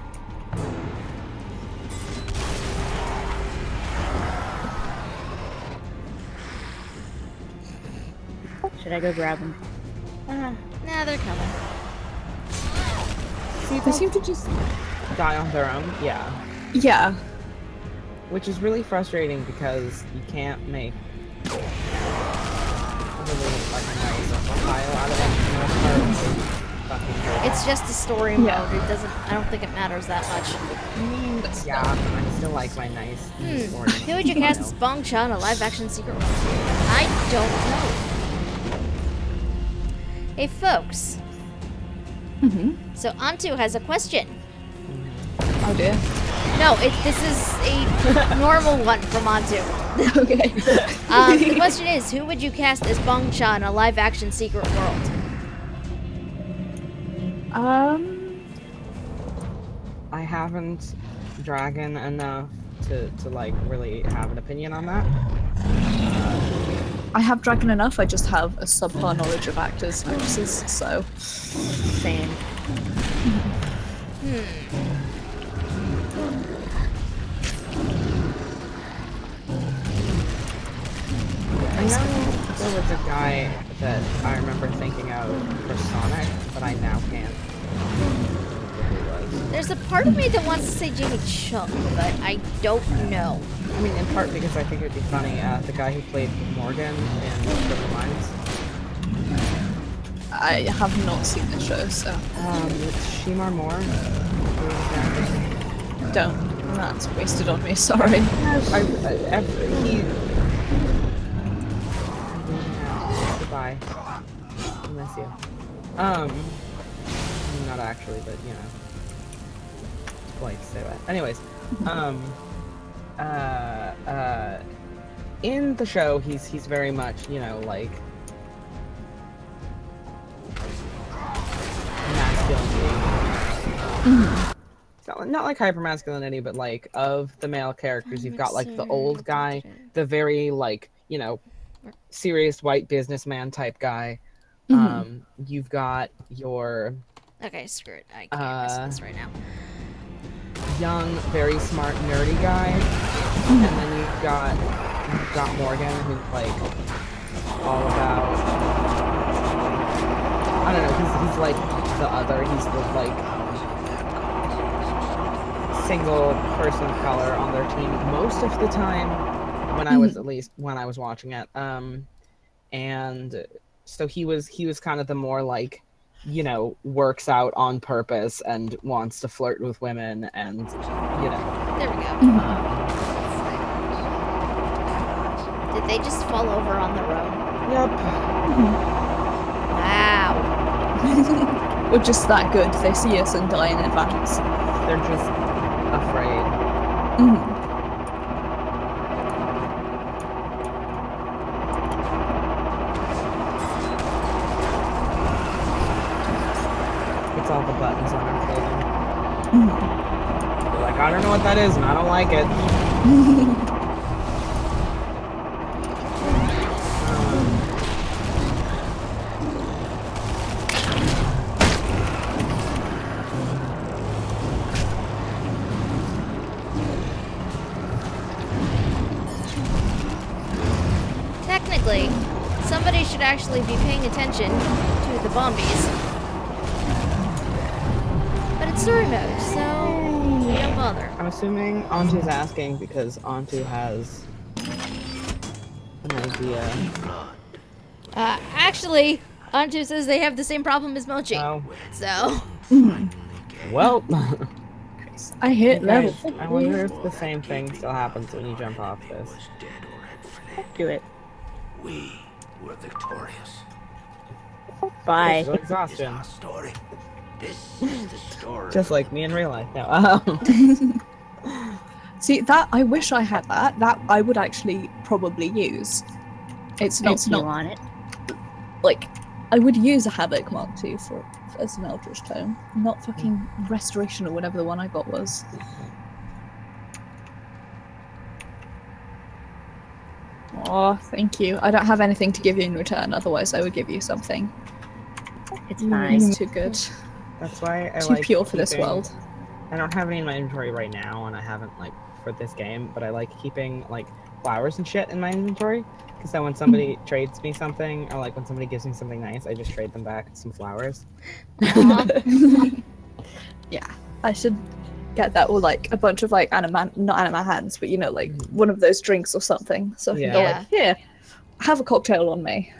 Should I go grab him? Nah, they're coming. See, they seem to just die on their own. Yeah. Yeah. Which is really frustrating because you can't make really like a nice pile out of them. It's just a story mode. It doesn't. I don't think it matters that much. Yeah, I still like my nice story. Who would you cast as Bong Cha in a live-action secret role? I don't know. Hey, folks. So Antu has a question. Oh dear. No, this is a normal one from Antu. Okay. The question is, who would you cast as Bong Cha in a live-action secret world? I haven't dragon enough to like really have an opinion on that. I have dragon enough, I just have a subpar knowledge of actors' voices, so. Same. I know there was a guy that I remember thinking of for Sonic, but I now can't. There's a part of me that wants to say Jimmy Chung, but I don't know. I mean, in part because I think it'd be funny. The guy who played Morgan in Criminal Minds. I have not seen the show, so. Shimar Moore. Don't. That's wasted on me, sorry. Goodbye. I miss you. Not actually, but you know. Like to say that. Anyways, in the show, he's very much, you know, like masculine Not like hypermasculinity, but like of the male characters, you've got like the old guy, the very like, you know, serious white businessman type guy. You've got your Okay, screw it. I can't miss this right now. young, very smart, nerdy guy, and then you've got Morgan, who's like all about, I don't know, he's like the other. He's the like single person of color on their team most of the time, when I was, at least when I was watching it. And so he was kind of the more like, you know, works out on purpose and wants to flirt with women, and you know. There we go. Did they just fall over on their own? Yep. Wow. We're just that good. They see us and die in advance. They're just afraid. It's all the buttons on our clothing. They're like, I don't know what that is, and I don't like it. Technically, somebody should actually be paying attention to the bombies. But it's story mode, so don't bother. I'm assuming Antu's asking because Antu has an idea. Actually, Antu says they have the same problem as Mochi. Oh. So. Well. I hit level. I wonder if the same thing still happens when you jump off this. Do it. We were victorious. Bye. Physical exhaustion. Our story. This is the story. Just like me in real life. No. See, that I wish I had that. That I would actually probably use. It's not on it. like I would use a Havoc Mark II for as an Eldritch Tome, not fucking Restoration or whatever the one I got was. Oh, thank you. I don't have anything to give you in return, otherwise I would give you something. It's fine. It's too good. That's why I Too like pure for this keeping- world. I don't have any in my inventory right now, and I haven't like for this game, but I like keeping like flowers and shit in my inventory, because then when somebody trades me something, or like when somebody gives me something nice, I just trade them back some flowers. Yeah, I should get that, or like a bunch of like not anima hands, but you know, like one of those drinks or something. So I can go like, here, have a cocktail on me.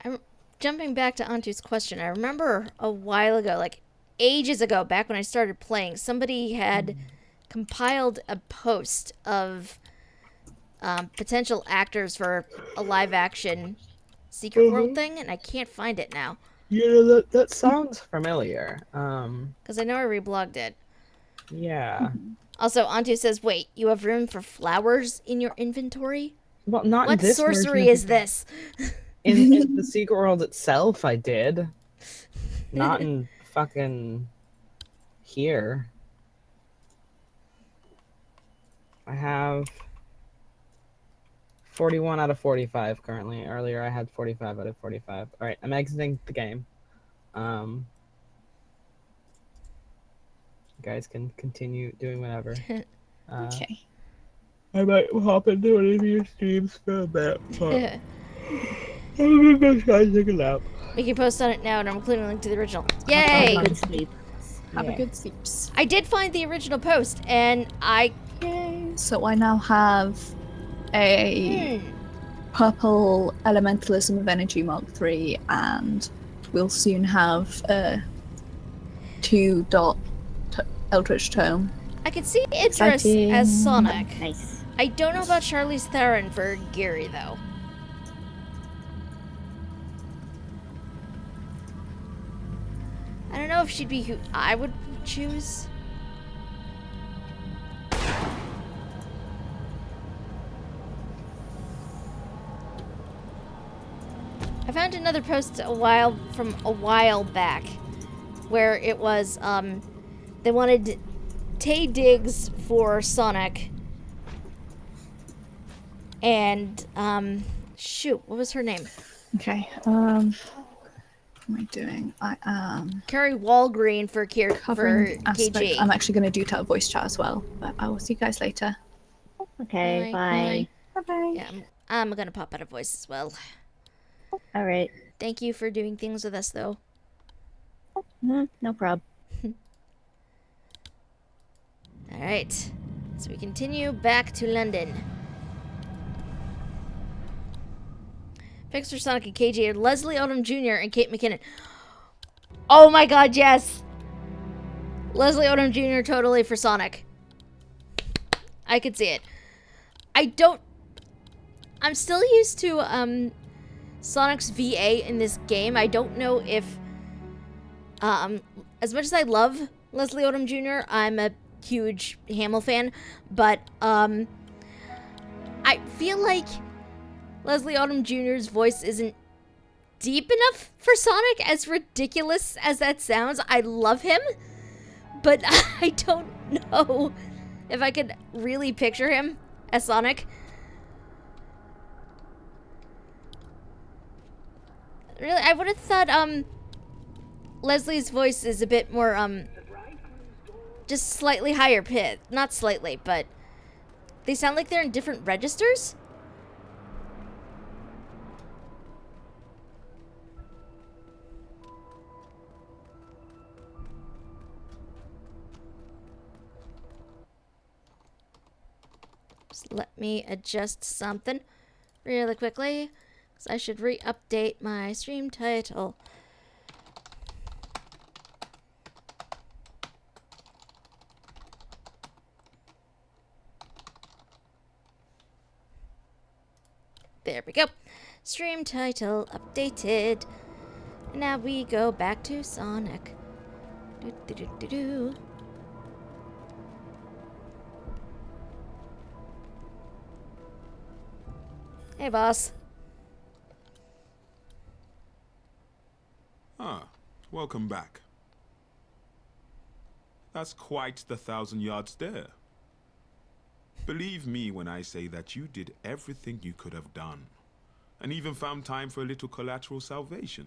I'm jumping back to Antu's question. I remember a while ago, like ages ago, back when I started playing, somebody had compiled a post of potential actors for a live action Secret World thing, and I can't find it now. Yeah, that sounds familiar. Because I know I reblogged it. Yeah. Also, Antu says, wait, you have room for flowers in your inventory? Well, not What in this sorcery version. is this? In the Secret World itself, I did. Not in fucking here. I have 41 out of 45 currently. Earlier I had 45 out of 45. Alright, I'm exiting the game. You guys can continue doing whatever. Okay. I might hop into one of your streams for a bit, but I'm gonna go try and take a nap. We can post on it now, and I'm including a link to the original. Yay! Have a good sleep. Have a good sleeps. I did find the original post, and I... Yay. So I now have a purple Elementalism of Energy Mark III, and we'll soon have a 2-dot Eldritch Tome. I can see Idris Exciting. as Sonic. Nice. I don't know about Charlize Theron for Gary, though. I don't know if she'd be who I would choose. found another post a while back where it was they wanted Tay Diggs for Sonic and shoot, what was her name? Okay. What am I doing? I am Carrie Walgreen for covering aspect. KG. I'm actually going to do that voice chat as well. But I will see you guys later. Okay, bye. Bye. Yeah, I'm gonna pop out a voice as well. All right. Thank you for doing things with us, though. No problem. All right, so we continue back to London. Picks for Sonic and KG are Leslie Odom Jr. and Kate McKinnon. Oh my God, yes! Leslie Odom Jr. totally for Sonic. I could see it. I'm still used to Sonic's VA in this game. I don't know if as much as I love Leslie Odom Jr., I'm a huge Hamill fan, but I feel like Leslie Odom Jr.'s voice isn't deep enough for Sonic, as ridiculous as that sounds. I love him, but I don't know if I could really picture him as Sonic. Really, I would have thought Leslie's voice is a bit more just slightly higher pitch. Not slightly, but they sound like they're in different registers. Just let me adjust something really quickly, because I should re-update my stream title. There we go. Stream title updated. And now we go back to Sonic. Do. Hey, boss. Ah, welcome back. That's quite the 1,000-yard stare. Believe me when I say that you did everything you could have done, and even found time for a little collateral salvation,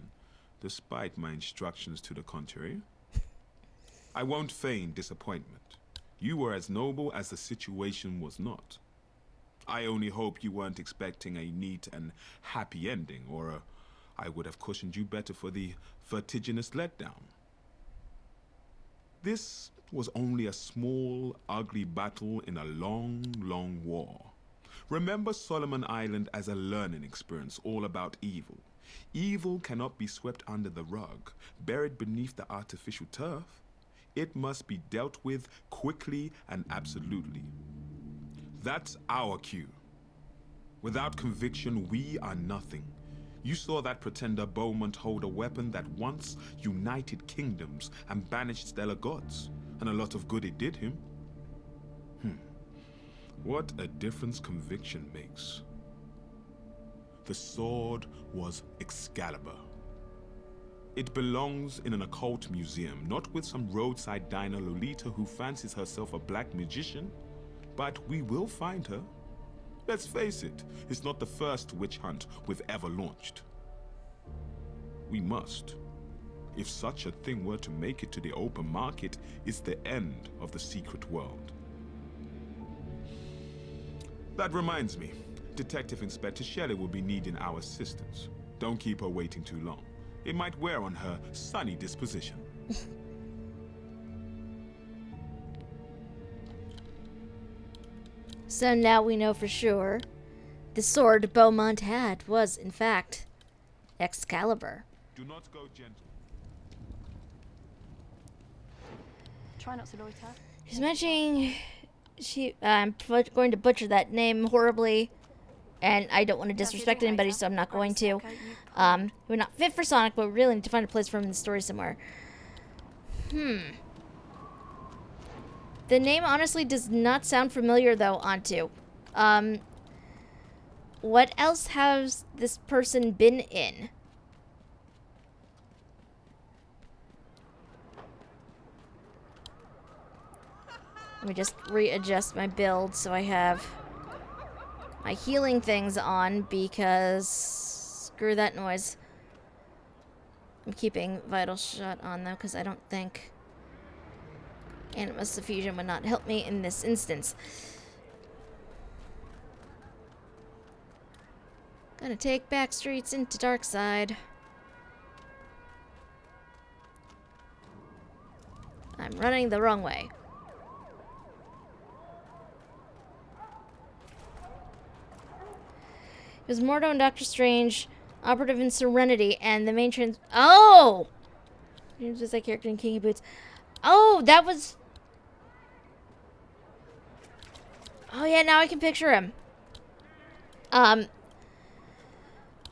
despite my instructions to the contrary. I won't feign disappointment. You were as noble as the situation was not. I only hope you weren't expecting a neat and happy ending, or I would have cushioned you better for the vertiginous letdown. This was only a small, ugly battle in a long, long war. Remember Solomon Island as a learning experience all about evil. Evil cannot be swept under the rug, buried beneath the artificial turf. It must be dealt with quickly and absolutely. That's our cue. Without conviction, we are nothing. You saw that pretender Beaumont hold a weapon that once united kingdoms and banished stellar gods, and a lot of good it did him. What a difference conviction makes. The sword was Excalibur. It belongs in an occult museum, not with some roadside diner Lolita who fancies herself a black magician. But we will find her. Let's face it, it's not the first witch hunt we've ever launched. We must. If such a thing were to make it to the open market, it's the end of the secret world. That reminds me, Detective Inspector Shelley will be needing our assistance. Don't keep her waiting too long. It might wear on her sunny disposition. So now we know for sure the sword Beaumont had was, in fact, Excalibur. Do not go gentle. Try not to loiter. She's mentioning I'm going to butcher that name horribly, and I don't want to disrespect anybody, so I'm not going to. We're not fit for Sonic, but we really need to find a place for him in the story somewhere. The name honestly does not sound familiar, though, Antu. What else has this person been in? Let me just readjust my build so I have my healing things on, because screw that noise. I'm keeping Vital Shot on though, because I don't think Animus Diffusion would not help me in this instance. Gonna take back streets into Darkside. I'm running the wrong way. It was Mordo and Doctor Strange, operative in Serenity, and the main Oh! James was that character in Kinky Boots. Oh, that was... Oh yeah, now I can picture him. I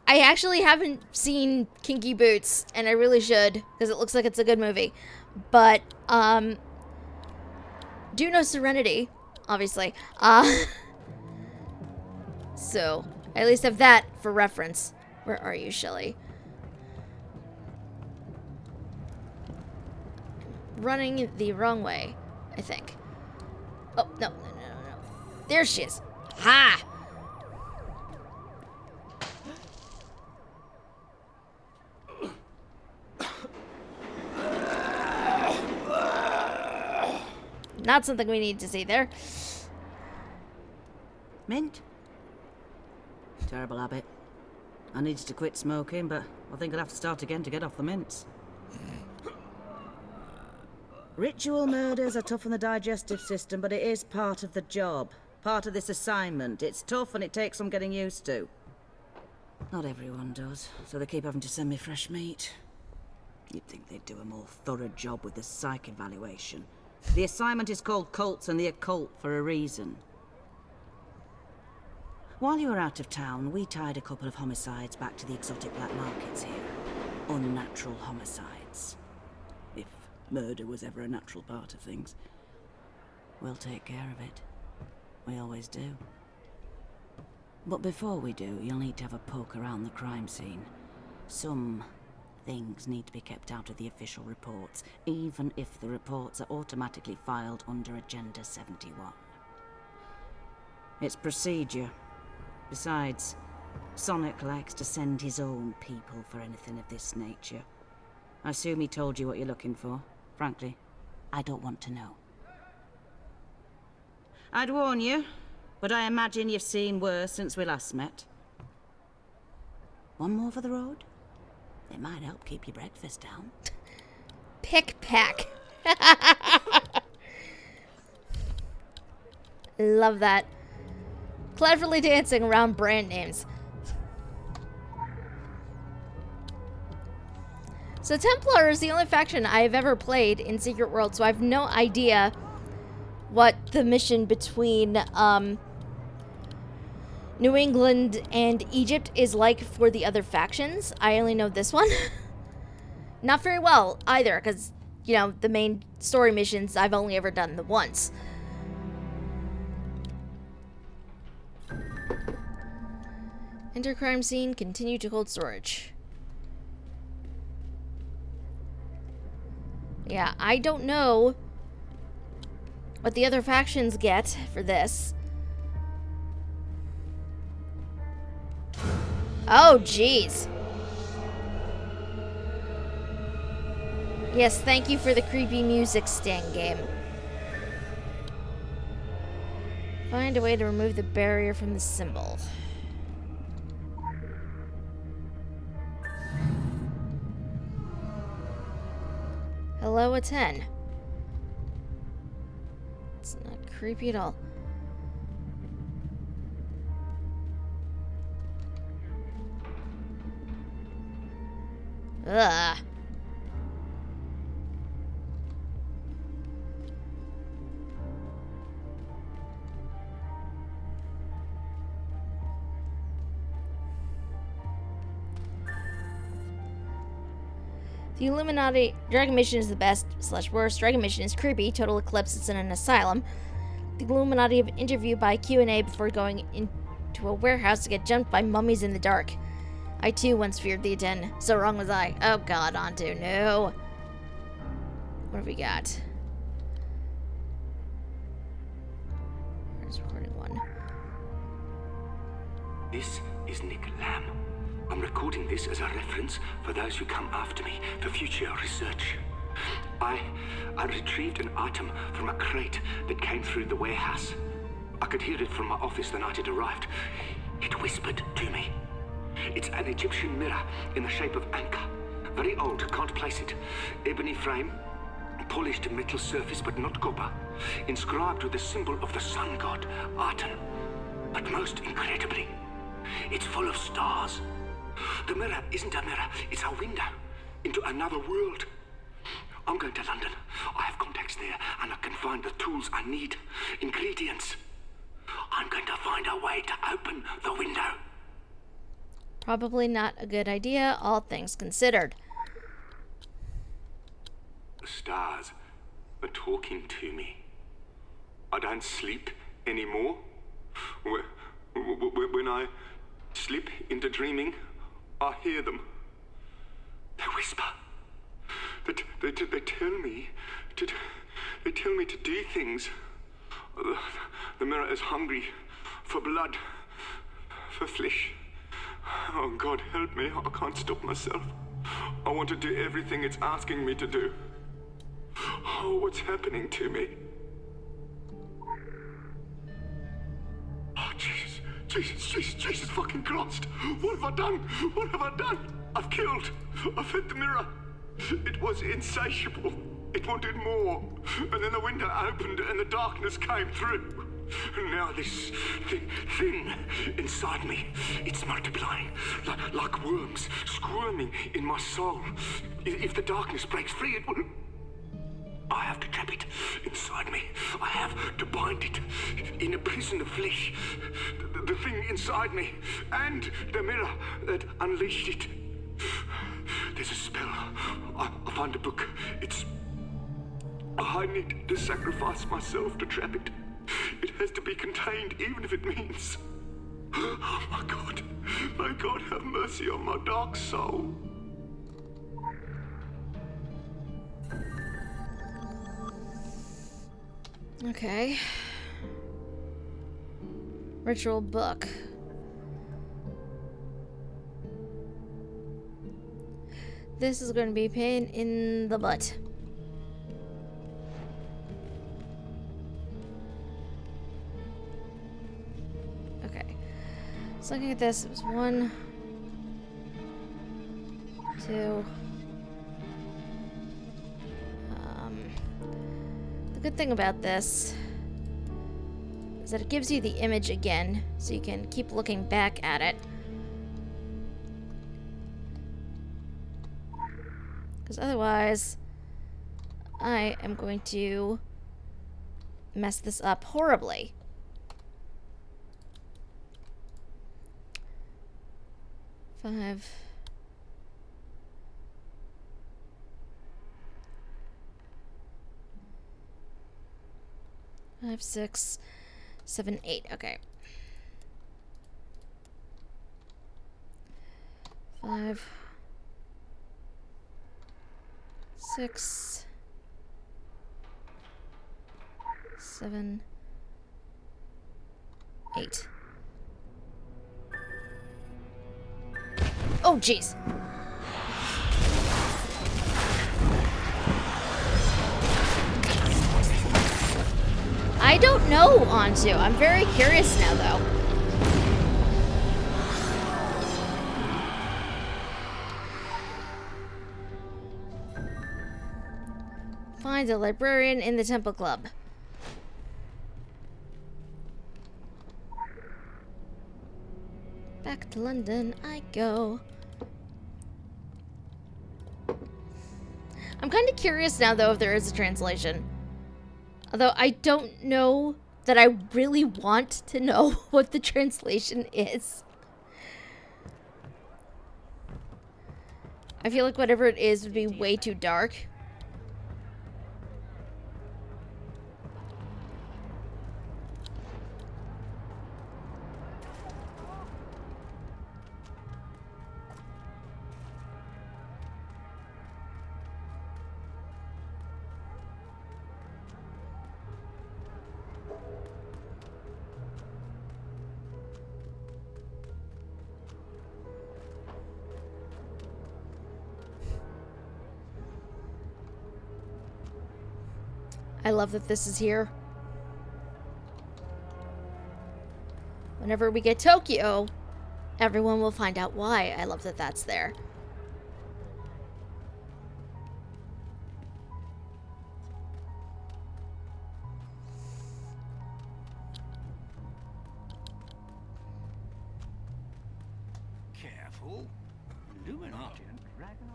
actually haven't seen Kinky Boots, and I really should, because it looks like it's a good movie. But, do know Serenity, obviously. So, I at least have that for reference. Where are you, Shelly? Running the wrong way, I think. Oh, no. There she is. Ha! Not something we need to see there. Mint? Terrible habit. I needed to quit smoking, but I think I'll have to start again to get off the mints. Ritual murders are tough on the digestive system, but it is part of the job. Part of this assignment. It's tough and it takes some getting used to. Not everyone does, so they keep having to send me fresh meat. You'd think they'd do a more thorough job with the psych evaluation. The assignment is called Cults and the Occult for a reason. While you were out of town, we tied a couple of homicides back to the exotic black markets here. Unnatural homicides. If murder was ever a natural part of things. We'll take care of it. We always do. But before we do, you'll need to have a poke around the crime scene. Some things need to be kept out of the official reports, even if the reports are automatically filed under Agenda 71. It's procedure. Besides, Sonic likes to send his own people for anything of this nature. I assume he told you what you're looking for. Frankly, I don't want to know. I'd warn you, but I imagine you've seen worse since we last met. One more for the road? It might help keep your breakfast down. Pick-pack. Love that. Cleverly dancing around brand names. So Templar is the only faction I have ever played in Secret World, so I have no idea what the mission between New England and Egypt is like for the other factions. I only know this one. Not very well either, because, you know, the main story missions I've only ever done the once. Enter crime scene, continue to cold storage. Yeah, I don't know what the other factions get for this. Oh, jeez. Yes, thank you for the creepy music sting game. Find a way to remove the barrier from the symbol. Hello, a 10. It's not creepy at all. Ugh. The Illuminati Dragon Mission is the best / worst. Dragon Mission is creepy. Total Eclipse is in an asylum. The Illuminati have interviewed by Q&A before going into a warehouse to get jumped by mummies in the dark. I too once feared the Aten. So wrong was I. Oh god, Onto, no. What have we got? This is Nick Lamb. I'm recording this as a reference for those who come after me for future research. I retrieved an item from a crate that came through the warehouse. I could hear it from my office the night it arrived. It whispered to me. It's an Egyptian mirror in the shape of anchor. Very old, can't place it. Ebony frame, polished metal surface but not copper. Inscribed with the symbol of the sun god, Aten. But most incredibly, it's full of stars. The mirror isn't a mirror, it's a window into another world. I'm going to London. I have contacts there, and I can find the tools I need. Ingredients. I'm going to find a way to open the window. Probably not a good idea, all things considered. The stars are talking to me. I don't sleep anymore. When I slip into dreaming, I hear them. They whisper. They tell me to do things. The mirror is hungry for blood, for flesh. Oh God, help me! I can't stop myself. I want to do everything it's asking me to do. Oh, what's happening to me? Oh, Jesus fucking Christ! What have I done? What have I done? I've killed. I've fed the mirror. It was insatiable. It wanted more. And then the window opened and the darkness came through. And now this thing inside me, it's multiplying. Like worms squirming in my soul. If the darkness breaks free, it will... I have to trap it inside me. I have to bind it in a prison of flesh. The thing inside me and the mirror that unleashed it. There's a spell. I find a book. I need to sacrifice myself to trap it. It has to be contained, even if it means... Oh my God. May God have mercy on my dark soul. Okay. Ritual book. This is going to be a pain in the butt. Okay. So looking at this, it was 1, 2. The good thing about this is that it gives you the image again, so you can keep looking back at it. Because otherwise, I am going to mess this up horribly. Five. 5, 6, 7, 8. Okay. 5, 6, 7, 8. Oh, jeez. I don't know, Antu. I'm very curious now, though. Find a librarian in the Temple Club. Back to London I go. I'm kind of curious now, though, if there is a translation. Although I don't know that I really want to know what the translation is. I feel like whatever it is would be way too dark. I love that this is here. Whenever we get Tokyo, everyone will find out why. I love that that's there. Careful. Illuminati and dragon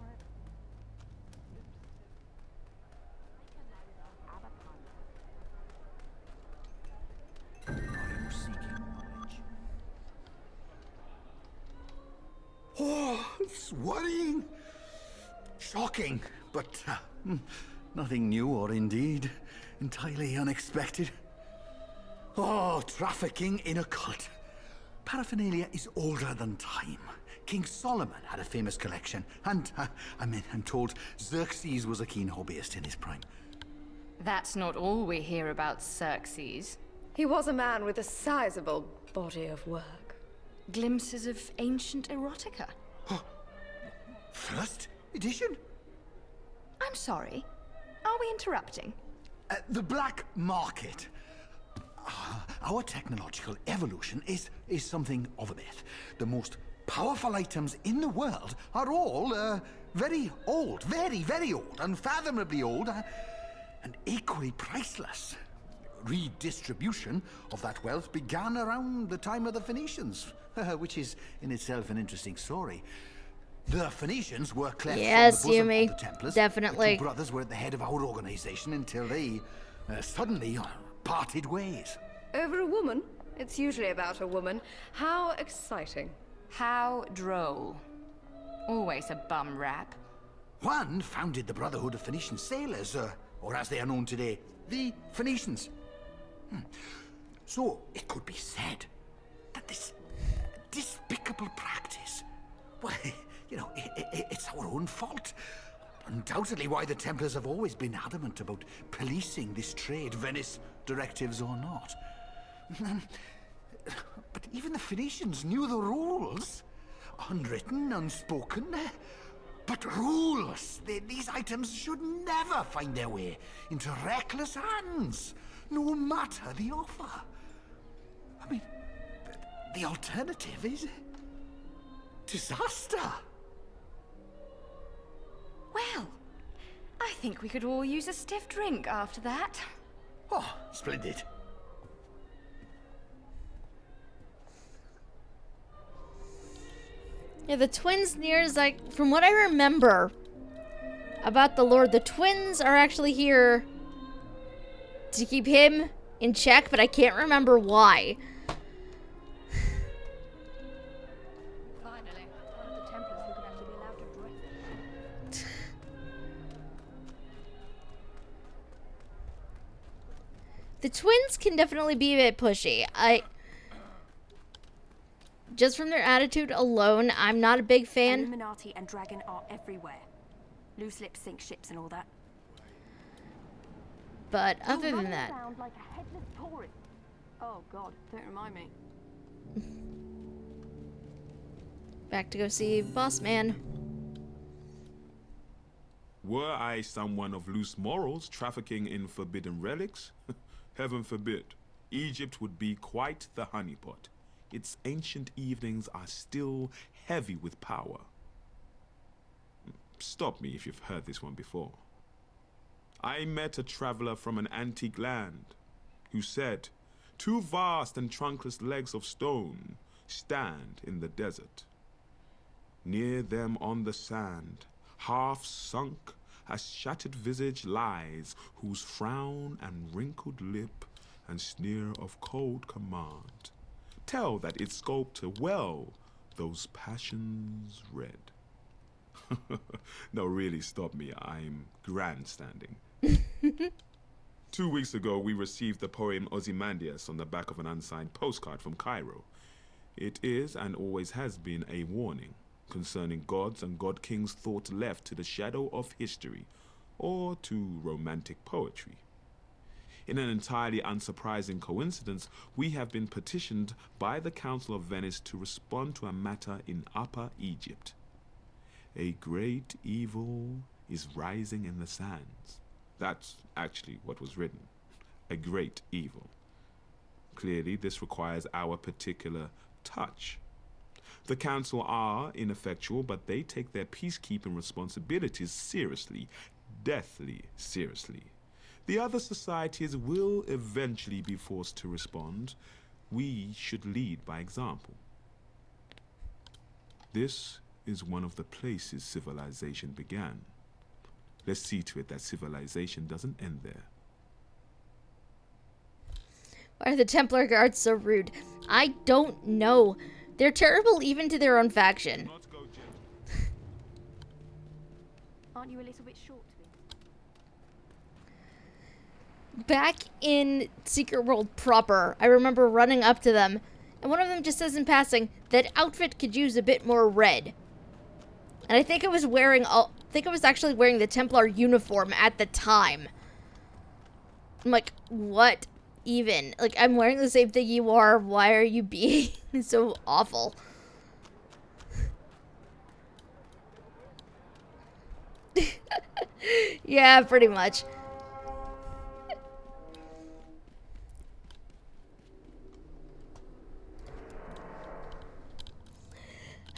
I am seeking knowledge. Oh, it's worrying. Shocking, but nothing new or indeed entirely unexpected. Oh, trafficking in occult. Paraphernalia is older than time. King Solomon had a famous collection, and I'm told Xerxes was a keen hobbyist in his prime. That's not all we hear about Xerxes. He was a man with a sizable body of work. Glimpses of ancient erotica. First edition? I'm sorry. Are we interrupting? The black market. Our technological evolution is something of a myth. The most powerful items in the world are all very old, very, very old, unfathomably old, and equally priceless. Redistribution of that wealth began around the time of the Phoenicians, which is in itself an interesting story. The Phoenicians were cleft from the bosom of the Templars. Definitely. The two brothers were at the head of our organization until they suddenly parted ways. Over a woman? It's usually about a woman. How exciting. How droll. Always a bum rap. One founded the Brotherhood of Phoenician Sailors, or as they are known today, the Phoenicians. So it could be said that this despicable practice, well, you know, it's our own fault. Undoubtedly why the Templars have always been adamant about policing this trade, Venice directives or not. But even the Phoenicians knew the rules. Unwritten, unspoken, but rules. These items should never find their way into reckless hands, no matter the offer. I mean, the alternative is disaster. Well, I think we could all use a stiff drink after that. Oh, splendid. Yeah, the twins nears, like, from what I remember about the Lord, the twins are actually here to keep him in check, but I can't remember why. Finally, one of the Templars who can actually be allowed to dress. The twins can definitely be a bit pushy. Just from their attitude alone, I'm not a big fan. Illuminati and dragon are everywhere. Loose lips sink ships and all that. But other than that, Sound like a headless tourist. Oh God, don't remind me. back to go see Boss Man. Were I someone of loose morals trafficking in forbidden relics? Heaven forbid. Egypt would be quite the honeypot. Its ancient evenings are still heavy with power. Stop me if you've heard this one before. I met a traveler from an antique land who said, "Two vast and trunkless legs of stone stand in the desert. Near them on the sand, half sunk, a shattered visage lies, whose frown and wrinkled lip and sneer of cold command tell that its sculptor well those passions read." No, really, stop me. I'm grandstanding. 2 weeks ago, we received the poem Ozymandias on the back of an unsigned postcard from Cairo. It is, and always has been, a warning concerning gods and god-kings thought left to the shadow of history or to romantic poetry. In an entirely unsurprising coincidence, we have been petitioned by the Council of Venice to respond to a matter in Upper Egypt. A great evil is rising in the sands. That's actually what was written. A great evil. Clearly, this requires our particular touch. The Council are ineffectual, but they take their peacekeeping responsibilities seriously, deathly seriously. The other societies will eventually be forced to respond. We should lead by example. This is one of the places civilization began. Let's see to it that civilization doesn't end there. Why are the Templar guards so rude? I don't know. They're terrible even to their own faction. Aren't you a little bit short to be? Back in Secret World proper, I remember running up to them, and one of them just says in passing, that outfit could use a bit more red. And I think I was actually wearing the Templar uniform at the time. I'm like, what even? Like, I'm wearing the same thing you are. Why are you being so awful? Yeah, pretty much.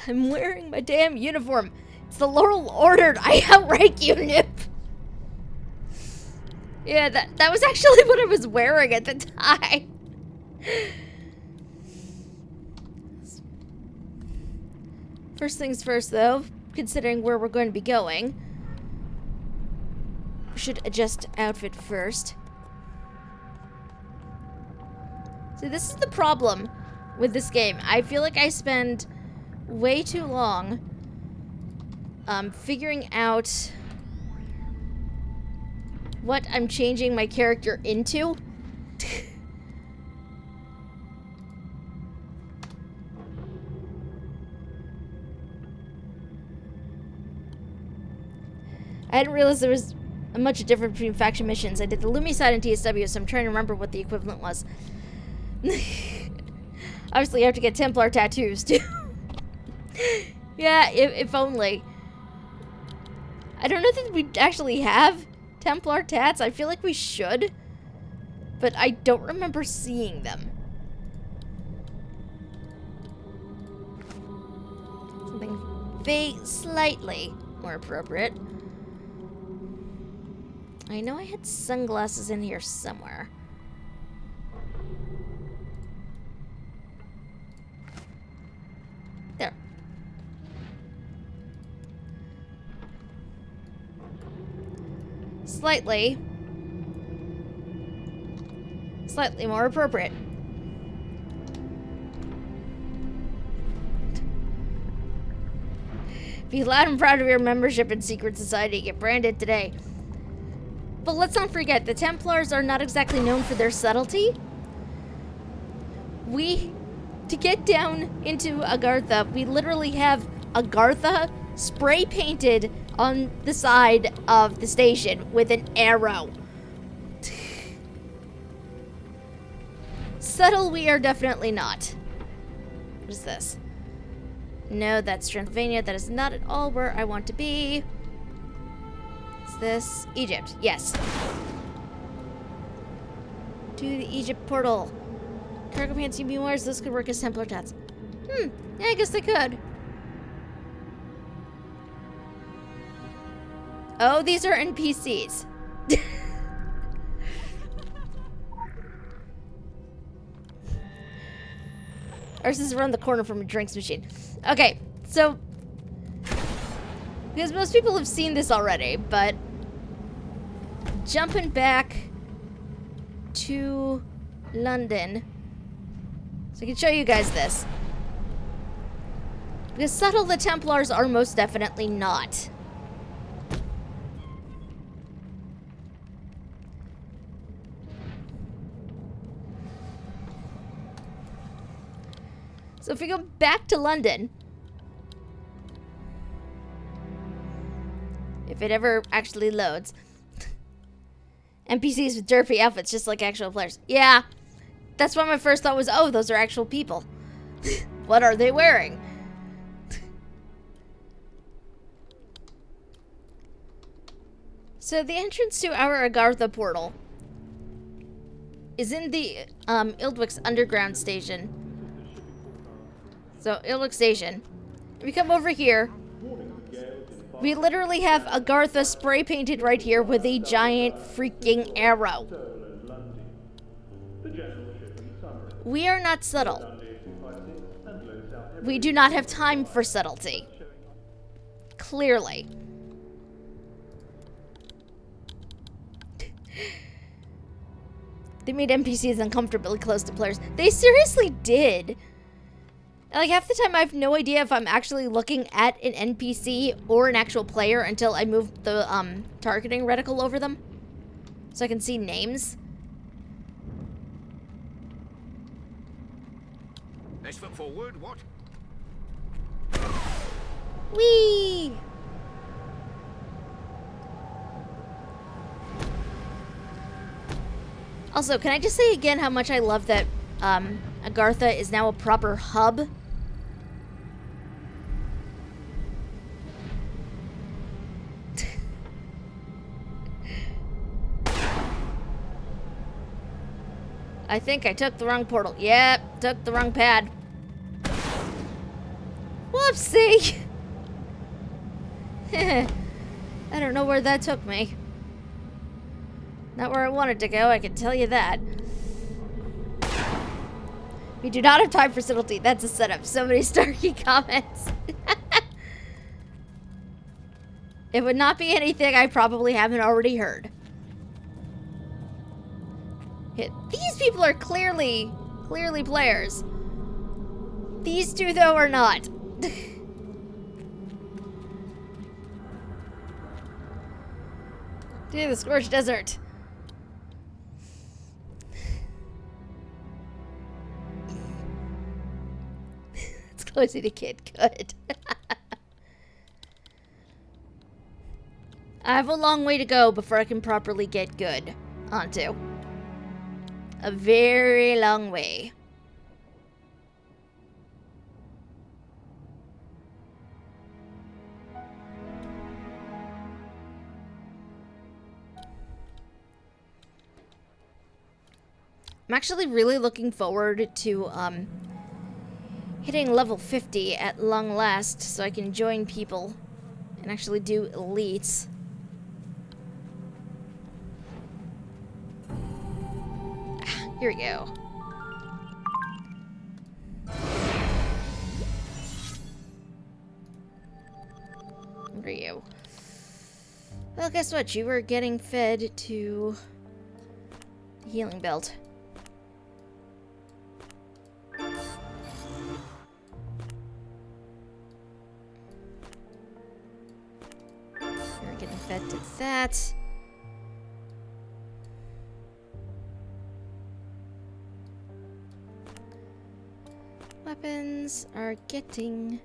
I'm wearing my damn uniform. It's the Laurel Ordered. I outrank you, Nip. Yeah, that was actually what I was wearing at the time. First things first, though, considering where we're going to be going, we should adjust outfit first. See, this is the problem with this game. I feel like I spend way too long figuring out what I'm changing my character into. I hadn't realized there was much difference between faction missions. I did the Lumi side in TSW, so I'm trying to remember what the equivalent was. Obviously, you have to get Templar tattoos, too. Yeah, if only. I don't know that we actually have Templar tats. I feel like we should, but I don't remember seeing them. Something slightly more appropriate. I know I had sunglasses in here somewhere. There. Slightly more appropriate. Be loud and proud of your membership in Secret Society. Get branded today. But let's not forget, the Templars are not exactly known for their subtlety. To get down into Agartha, we literally have Agartha spray painted on the side of the station with an arrow. Subtle we are definitely not. What is this? No, that's Transylvania. That is not at all where I want to be. Is this Egypt? Yes. To the Egypt portal. Cargo pants, memoirs, those could work as Templar tats. Yeah, I guess they could. Oh, these are NPCs. Ours is around the corner from a drinks machine. Okay, so because most people have seen this already, but jumping back to London, so I can show you guys this. Because subtle the Templars are most definitely not. So if we go back to London, if it ever actually loads, NPCs with derpy outfits just like actual players. Yeah, that's what my first thought was, oh, those are actual people. What are they wearing? So the entrance to our Agartha portal is in the Ildwick's underground station. So Ildwick Station. If we come over here, we literally have Agartha spray painted right here with a giant freaking arrow. We are not subtle. We do not have time for subtlety. Clearly. They made NPCs uncomfortably close to players. They seriously did. Like, half the time I have no idea if I'm actually looking at an NPC or an actual player until I move the targeting reticle over them. So I can see names. Next foot forward, what? Whee! Also, can I just say again how much I love that Agartha is now a proper hub? I think I took the wrong portal. Yep, took the wrong pad. Whoopsie! I don't know where that took me. Not where I wanted to go, I can tell you that. We do not have time for subtlety. That's a setup. So many Starkey comments. It would not be anything I probably haven't already heard. These people are clearly players. These two, though, are not. Dude, the Scorched Desert. It's closing to kid. Good. I have a long way to go before I can properly get good onto. A very long way. I'm actually really looking forward to hitting level 50 at long last so I can join people and actually do elites. Here we go. What are you? Well, guess what? You were getting fed to the healing belt. You're getting fed to that. Weapons are getting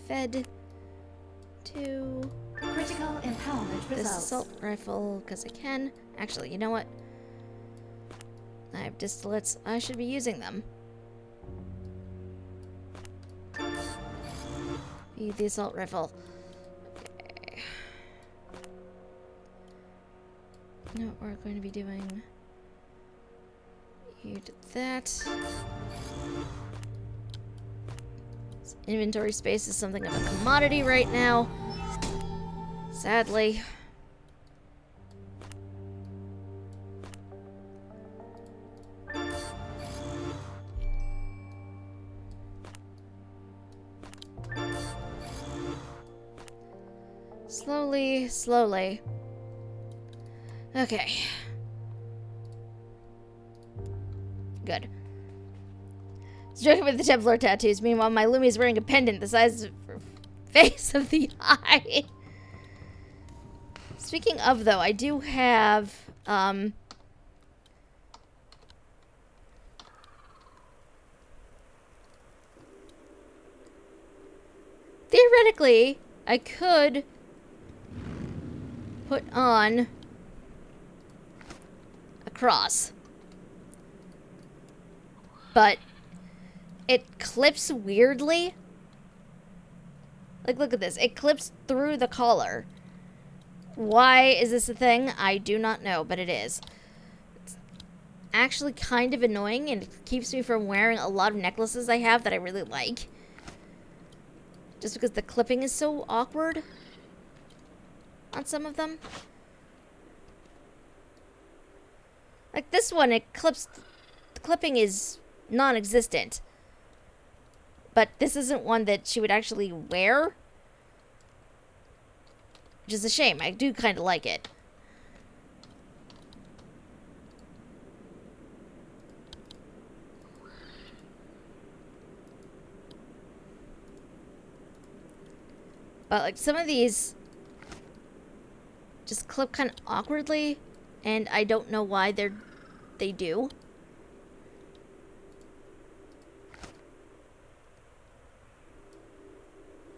fed to Critical empowerment this results. assault rifle because I can. Actually, you know what? I have distillates. I should be using them. Feed the assault rifle. Okay. You know what we're going to be doing? You did that. Inventory space is something of a commodity right now. Sadly. Slowly, slowly. Okay. Good. Joking with the Templar tattoos. Meanwhile, my Lumi is wearing a pendant the size of her face of the eye. Speaking of, though, I do have, theoretically, I could put on a cross. But it clips weirdly. Like, look at this. It clips through the collar. Why is this a thing? I do not know, but it is. It's actually kind of annoying, and it keeps me from wearing a lot of necklaces I have that I really like. Just because the clipping is so awkward on some of them. Like this one, the clipping is non-existent. But this isn't one that she would actually wear. Which is a shame. I do kind of like it. But like some of these just clip kind of awkwardly, and I don't know why they do.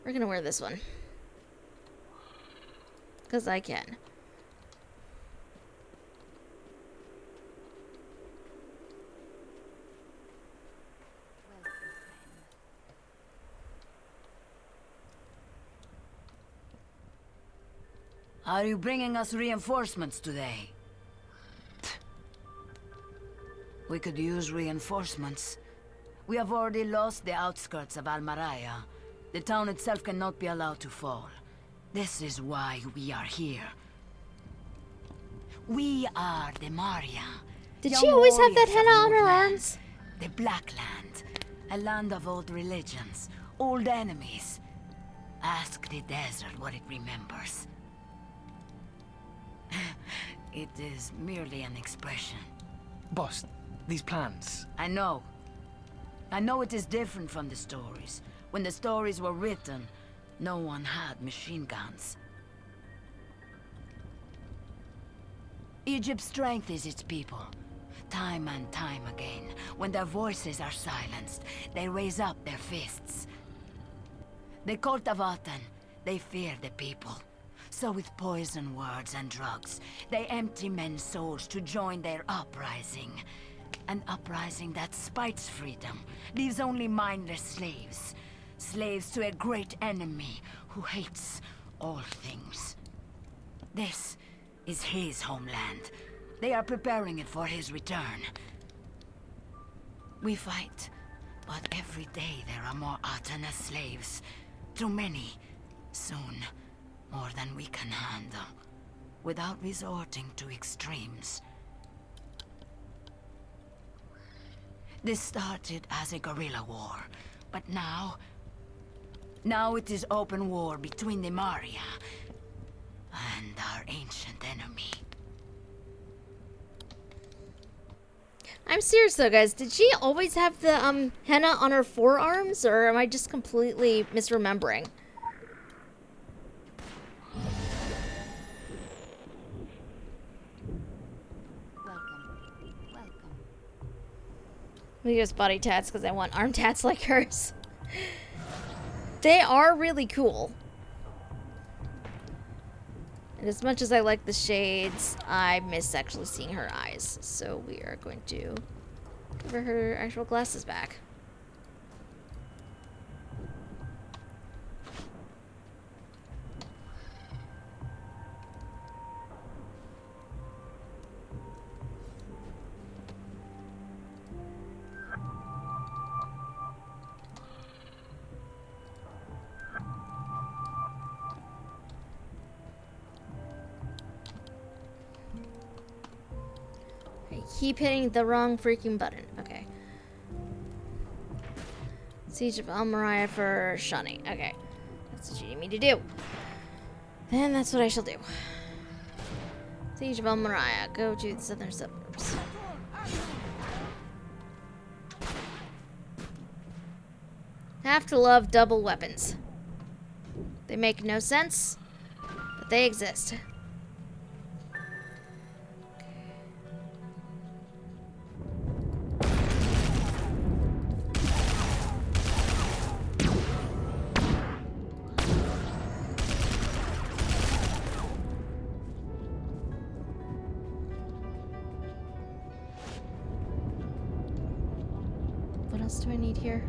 We're gonna wear this one. Because I can. Are you bringing us reinforcements today? We could use reinforcements. We have already lost the outskirts of Almaraya. The town itself cannot be allowed to fall. This is why we are here. We are the Maria. Did she always have that henna on her arms? The Black Land. A land of old religions, old enemies. Ask the desert what it remembers. It is merely an expression. Boss, these plans... I know. I know it is different from the stories. When the stories were written, no one had machine guns. Egypt's strength is its people. Time and time again, when their voices are silenced, they raise up their fists. The cult of Aten, they fear the people. So with poison words and drugs, they empty men's souls to join their uprising. An uprising that spites freedom, leaves only mindless slaves. Slaves to a great enemy who hates all things. This is his homeland. They are preparing it for his return. We fight, but every day there are more Aten as slaves. Too many. Soon, more than we can handle, without resorting to extremes. This started as a guerrilla war, but now it is open war between the Maria and our ancient enemy. I'm serious though, guys. Did she always have the henna on her forearms, or am I just completely misremembering? We use body tats because I want arm tats like hers. They are really cool. And as much as I like the shades, I miss actually seeing her eyes. So we are going to give her actual glasses back. Keep hitting the wrong freaking button. Okay. Siege of Almaraya for Shani. Okay. That's what you need me to do. Then that's what I shall do. Siege of Almaraya. Go to the southern suburbs. Have to love double weapons. They make no sense, but they exist. What else do I need here?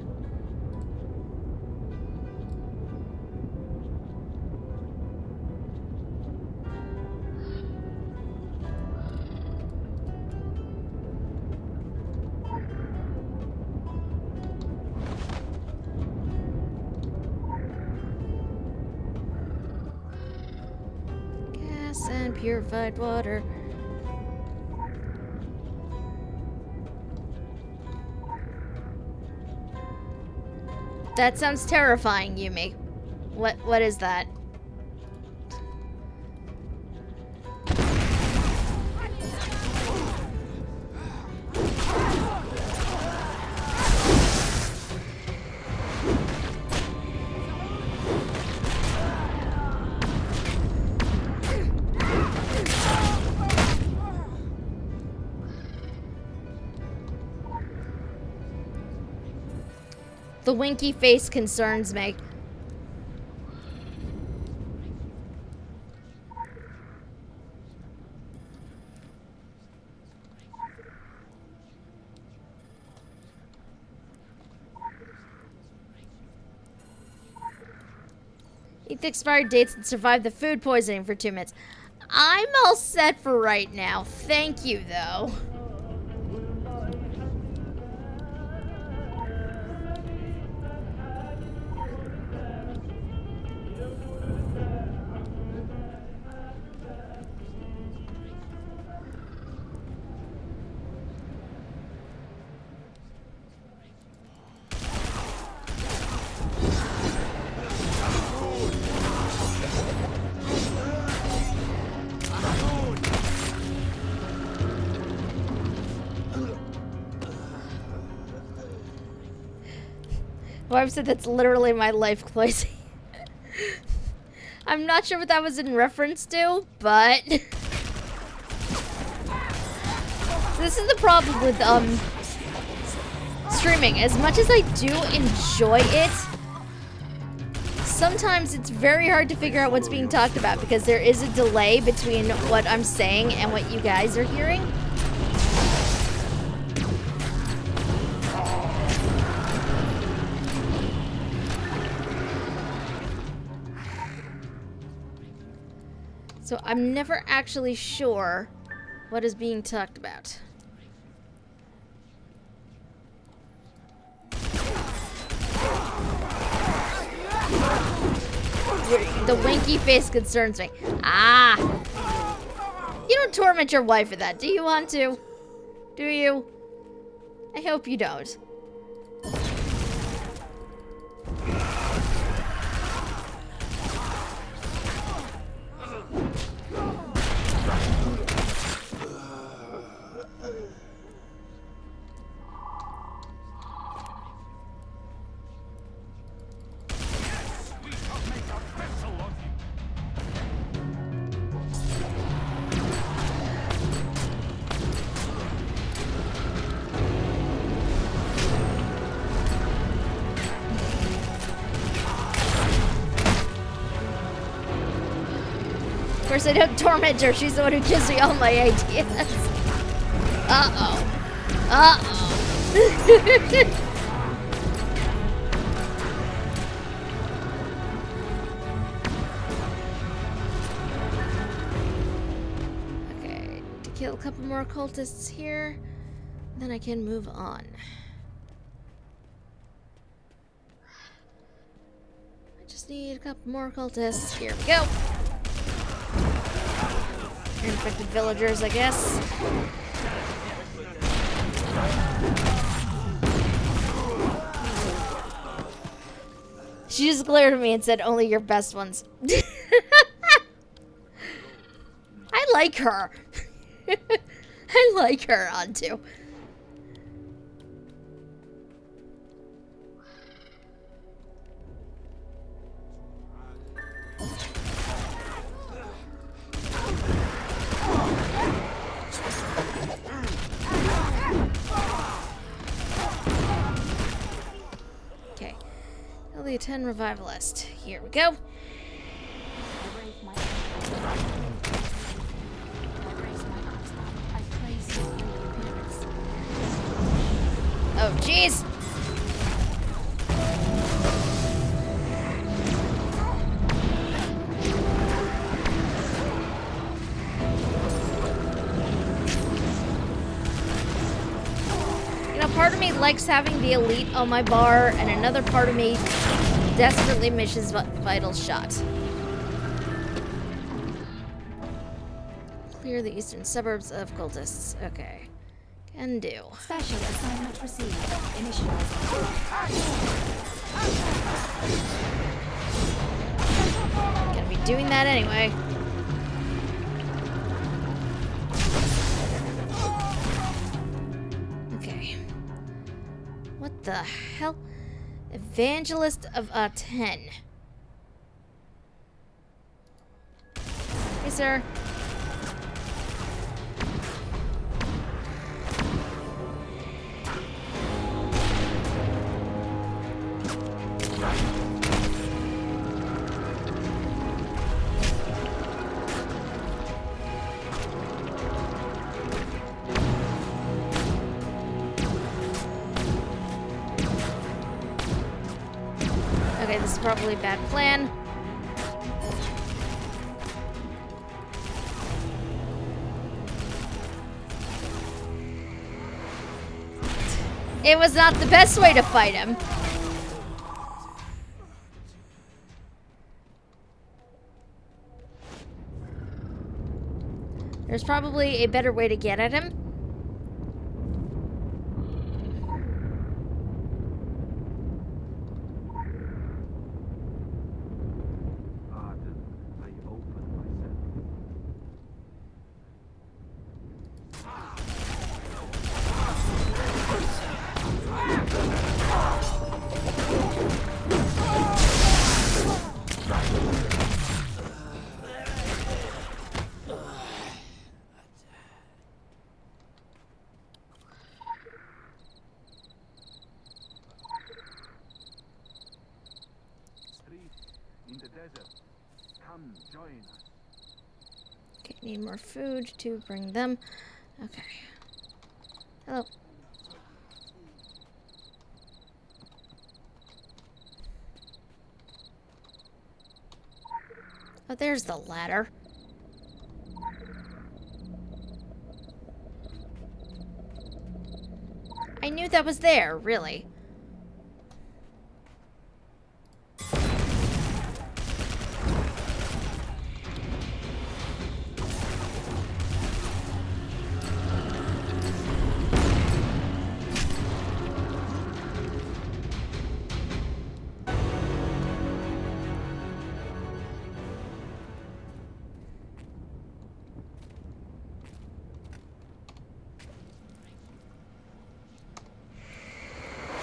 purified water. That sounds terrifying, Yumi. What is that? The winky face concerns me. Eat the expired dates and survive the food poisoning for 2 minutes. I'm all set for right now. Thank you, though. Wife said that's literally my life, Cloisy. I'm not sure what that was in reference to, but this is the problem with streaming. As much as I do enjoy it, sometimes it's very hard to figure out what's being talked about because there is a delay between what I'm saying and what you guys are hearing. So I'm never actually sure what is being talked about. The winky face concerns me. Ah! You don't torment your wife with that. Do you want to? Do you? I hope you don't. Of course, I don't torment her. She's the one who gives me all my ideas. Uh-oh. Uh-oh. Okay, to kill a couple more cultists here, then I can move on. I just need a couple more cultists. Here we go. Infected villagers, I guess. She just glared at me and said, only your best ones. I like her. I like her, Antu. The 10 revivalist. Here we go. Oh, jeez. You know, part of me likes having the elite on my bar, and another part of me desperately misses vital shot. Clear the eastern suburbs of cultists. Okay. Can do. Special assignment received. Initializing. Gonna be doing that anyway. Okay. What the hell? Evangelist of Thyanel. Hey, sir. Okay, this is probably a bad plan. It was not the best way to fight him. There's probably a better way to get at him. In the desert. Come join us. Okay, need more food to bring them. Okay. Hello. Oh, there's the ladder. I knew that was there, really.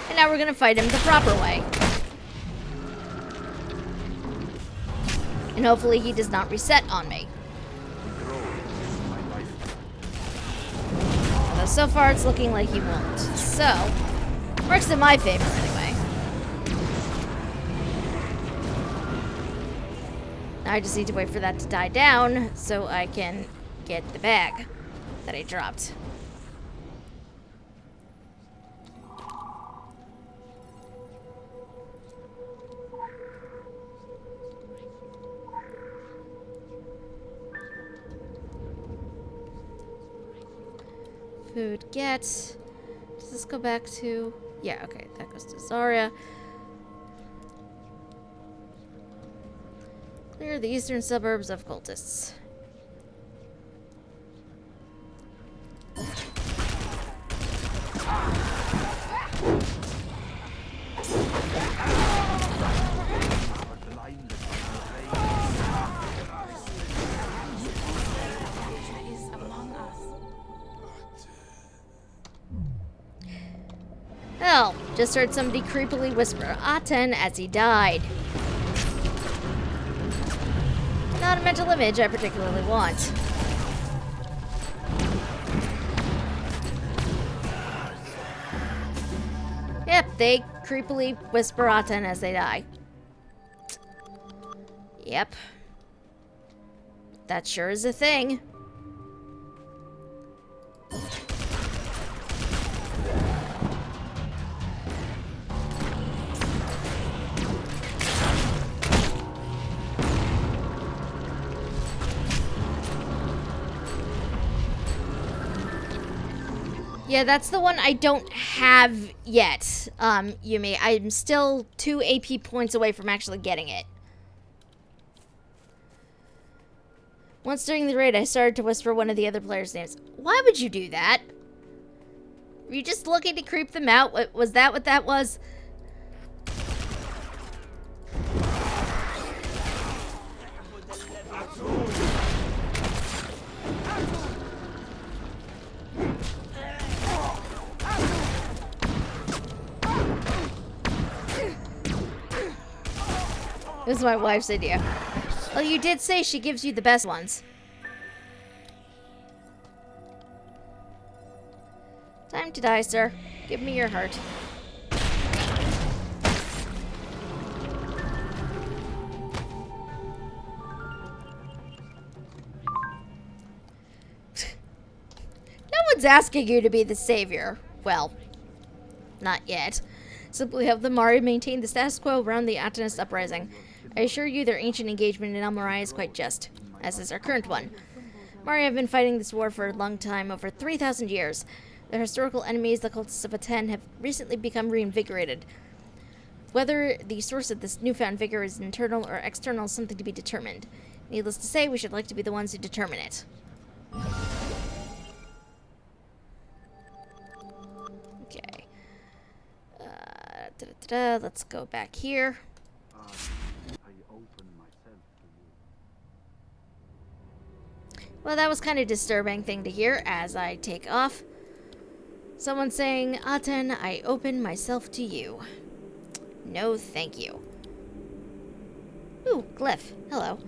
And now we're gonna fight him the proper way. And hopefully he does not reset on me. Although so far it's looking like he won't. So, works in my favor anyway. Now I just need to wait for that to die down so I can get the bag that I dropped. Food get. Does this go back to... Yeah, okay, that goes to Zarya. Clear the eastern suburbs of cultists. Hell, just heard somebody creepily whisper Aten as he died. Not a mental image I particularly want. Yep, they creepily whisper Aten as they die. Yep. That sure is a thing. Yeah, that's the one I don't have yet, Yumi. I'm still 2 AP points away from actually getting it. Once during the raid, I started to whisper one of the other players' names. Why would you do that? Were you just looking to creep them out? Was that what that was? This is my wife's idea. Well, you did say she gives you the best ones. Time to die, sir. Give me your heart. No one's asking you to be the savior. Well, not yet. Simply have the Mari maintain the status quo around the Atanist uprising. I assure you their ancient engagement in Almarai is quite just, as is our current one. Mari have been fighting this war for a long time, over 3,000 years. Their historical enemies, the cultists of Aten, have recently become reinvigorated. Whether the source of this newfound vigor is internal or external is something to be determined. Needless to say, we should like to be the ones who determine it. Okay. Let's go back here. Well, that was kind of a disturbing thing to hear as I take off. Someone saying, Aten, I open myself to you. No, thank you. Ooh, Glyph. Hello.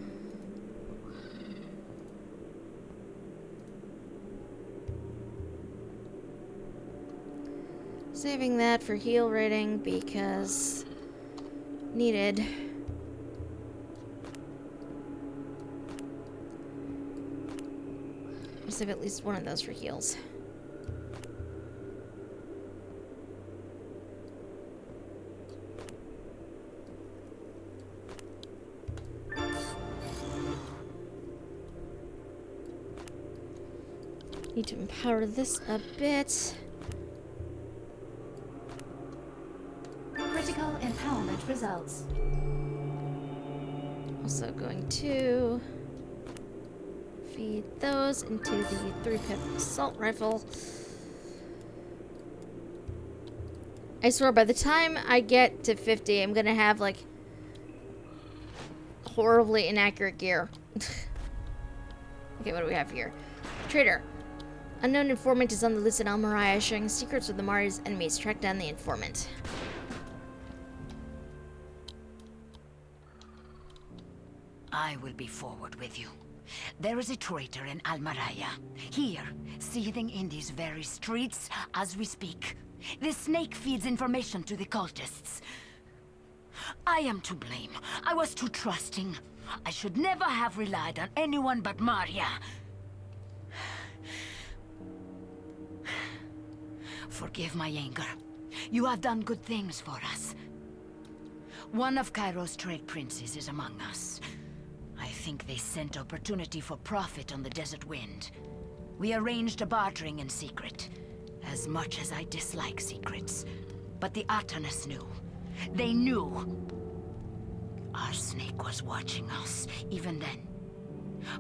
Saving that for heal rating because needed. I'll save at least one of those for heals. Need to empower this a bit. Critical empowerment results. Also going to feed those into the 3-pip assault rifle. I swear by the time I get to 50, I'm gonna have like horribly inaccurate gear. Okay, what do we have here? Traitor. Unknown informant is on the loose in Almarai, sharing secrets with the Mari's enemies. Track down the informant. I will be forward with you. There is a traitor in Almaraya, here, seething in these very streets as we speak. This snake feeds information to the cultists. I am to blame. I was too trusting. I should never have relied on anyone but Maria. Forgive my anger. You have done good things for us. One of Cairo's trade princes is among us. I think they sent opportunity for profit on the desert wind. We arranged a bartering in secret. As much as I dislike secrets. But the Atanas knew. They knew. Our snake was watching us, even then.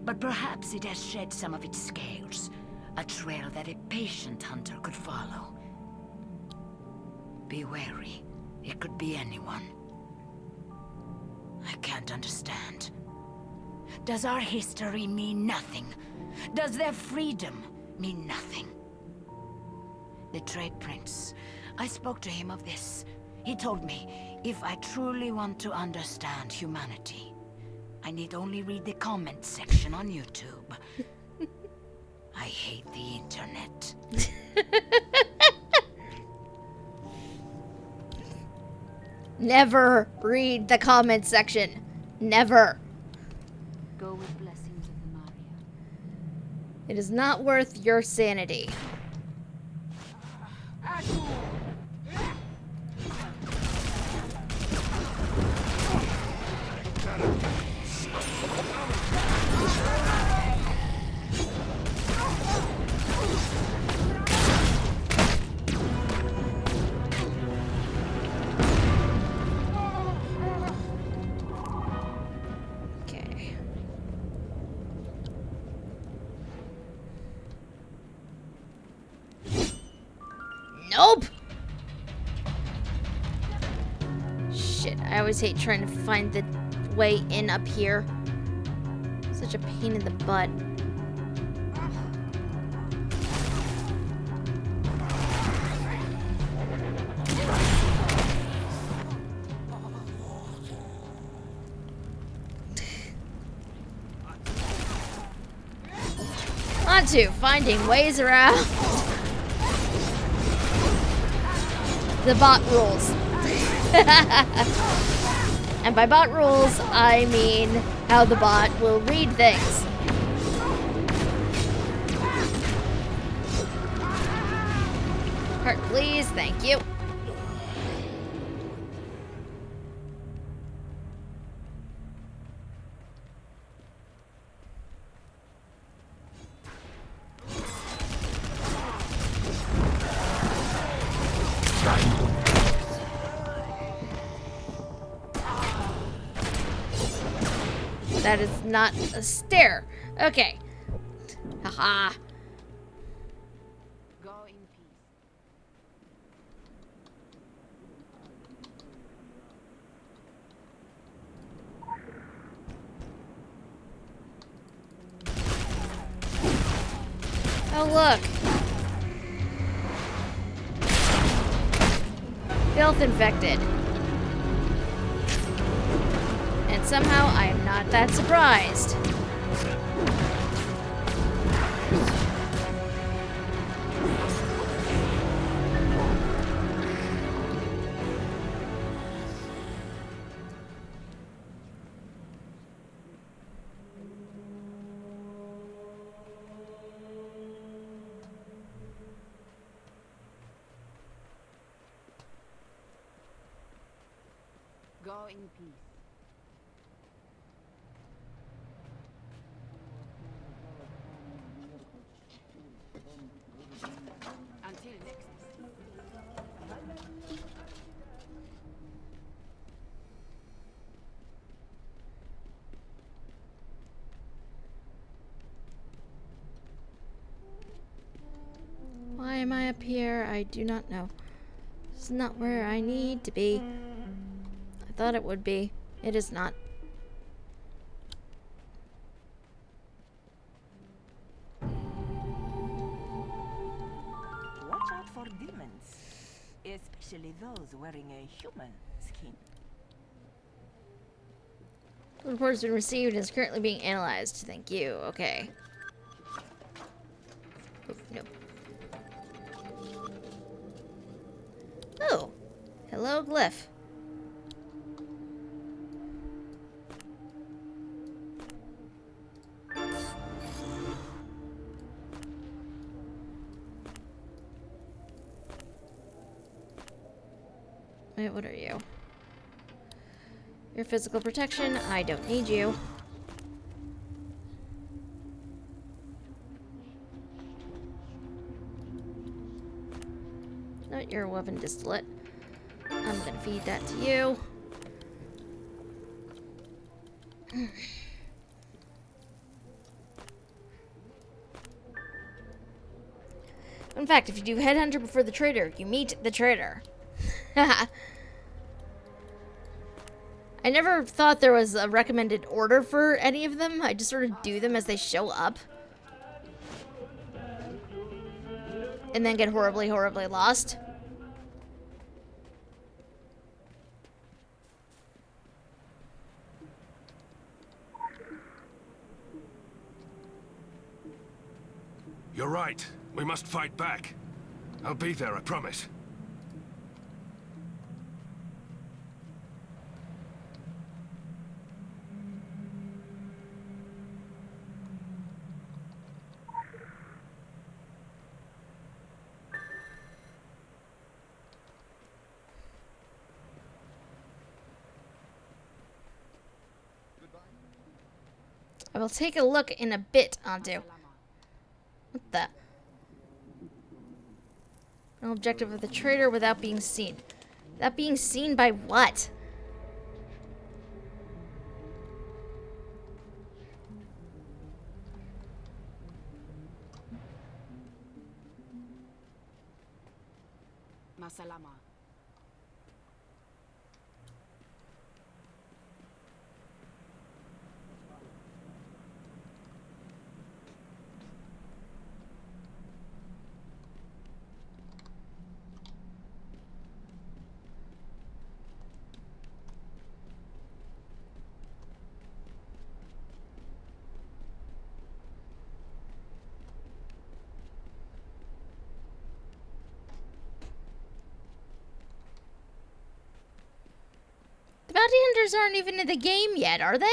But perhaps it has shed some of its scales. A trail that a patient hunter could follow. Be wary. It could be anyone. I can't understand. Does our history mean nothing? Does their freedom mean nothing? The trade prince. I spoke to him of this. He told me, if I truly want to understand humanity, I need only read the comments section on YouTube. I hate the internet. Never read the comments section. Never. Go with blessings of the Maria. It is not worth your sanity. Nope! Shit, I always hate trying to find the way in up here. Such a pain in the butt. On to finding ways around the bot rules. And by bot rules, I mean how the bot will read things. Heart, please. Thank you. That is not a stair. Okay. Haha. Go in peace. Oh, look. Filth infected. And somehow I am not that surprised. Go in peace. Until next. Why am I up here? I do not know. This is not where I need to be. I thought it would be. It is not. Watch out for demons, especially those wearing a human skin. The report has been received and is currently being analyzed. Thank you. Okay. Oh, no. Oh. Hello, Glyph. Wait, what are you? Your physical protection. I don't need you. No, you're a weapon distillate. I'm gonna feed that to you. In fact, if you do Headhunter before the Trader, you meet the Trader. I never thought there was a recommended order for any of them. I just sort of do them as they show up. And then get horribly, horribly lost. You're right. We must fight back. I'll be there, I promise. I will take a look in a bit, Antu. What the? No objective of the Trader without being seen. Without being seen by what? Masalama. The bounty hunters aren't even in the game yet, are they?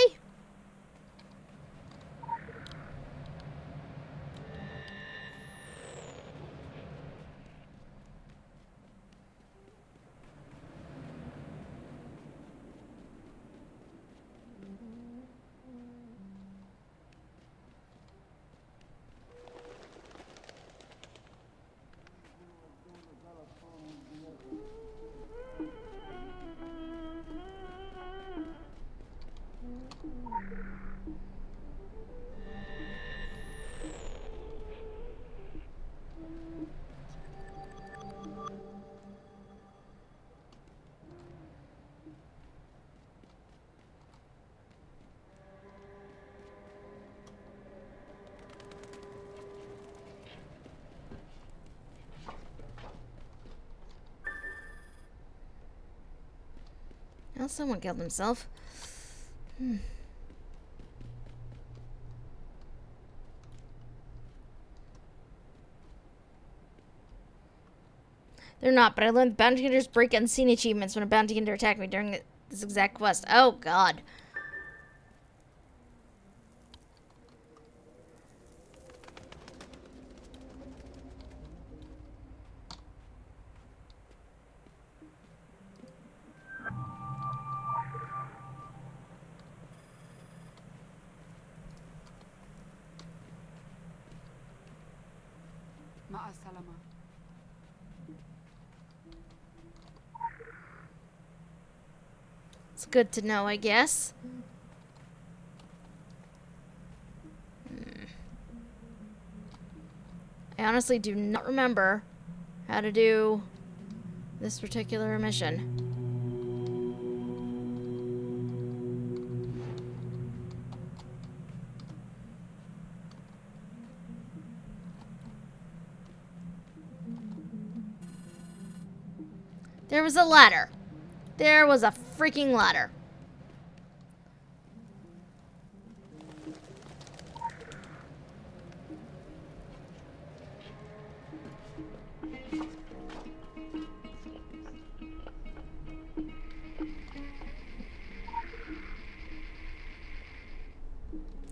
Well, someone killed himself. They're not, but I learned bounty hunters break unseen achievements when a bounty hunter attacked me during this exact quest. Oh, God. Ma'asalama. It's good to know, I guess. I honestly do not remember how to do this particular mission. There was a ladder. There was a freaking ladder.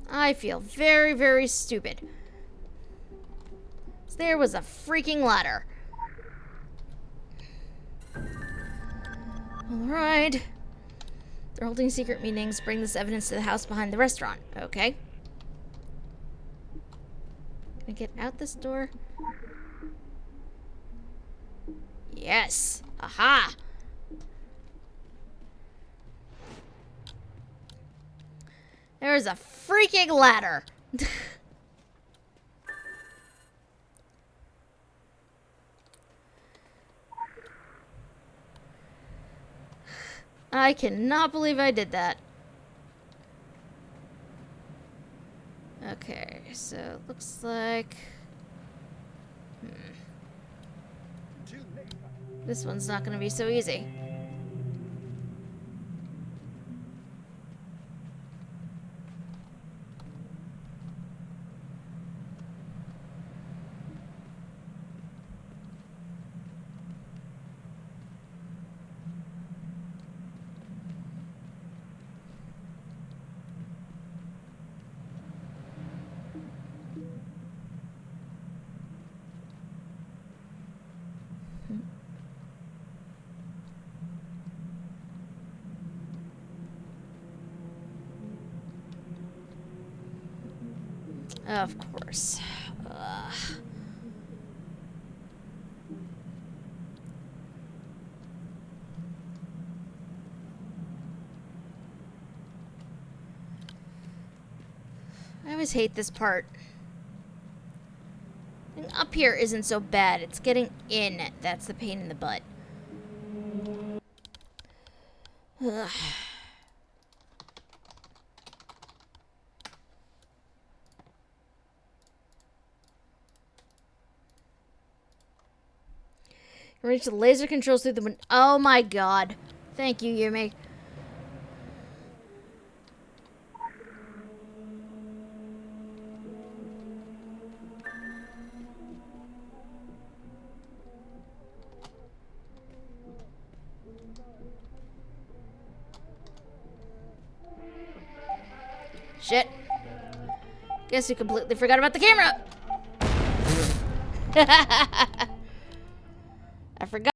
I feel very, very stupid. There was a freaking ladder. Alright. They're holding secret meetings. Bring this evidence to the house behind the restaurant. Okay. Can I get out this door? Yes. Aha. There's a freaking ladder. I cannot believe I did that. Okay, so it looks like... This one's not going to be so easy. Of course. Ugh. I always hate this part. Getting up here isn't so bad. It's getting in that's the pain in the butt. Ugh. Reach the laser controls through the window. Oh my god. Thank you, Yumi. Shit. Guess you completely forgot about the camera. I forgot.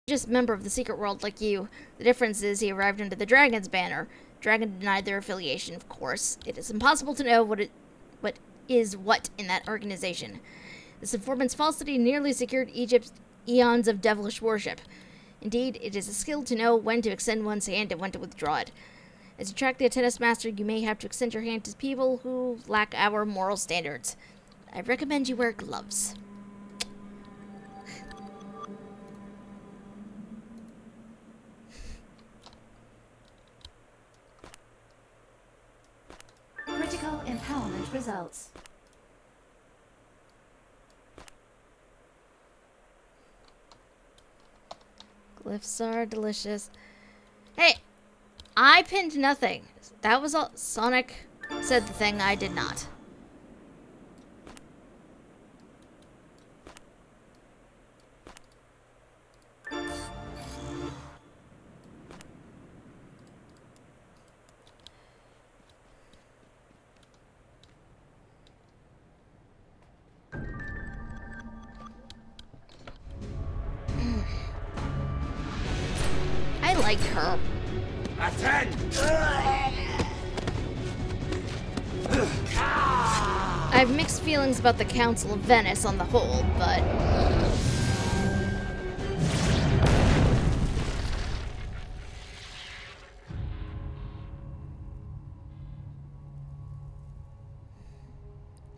just member of the secret world like you. The difference is he arrived under the Dragon's banner. Dragon denied their affiliation, of course. It is impossible to know what is what in that organization. This informant's falsity nearly secured Egypt's eons of devilish worship. Indeed, it is a skill to know when to extend one's hand and when to withdraw it. As you track the tennis master, you may have to extend your hand to people who lack our moral standards. I recommend you wear gloves. Critical empowerment results. Glyphs are delicious. Hey, I pinned nothing. That was all. Sonic said the thing, I did not. I liked her. Attend! I have mixed feelings about the Council of Venice on the whole, but...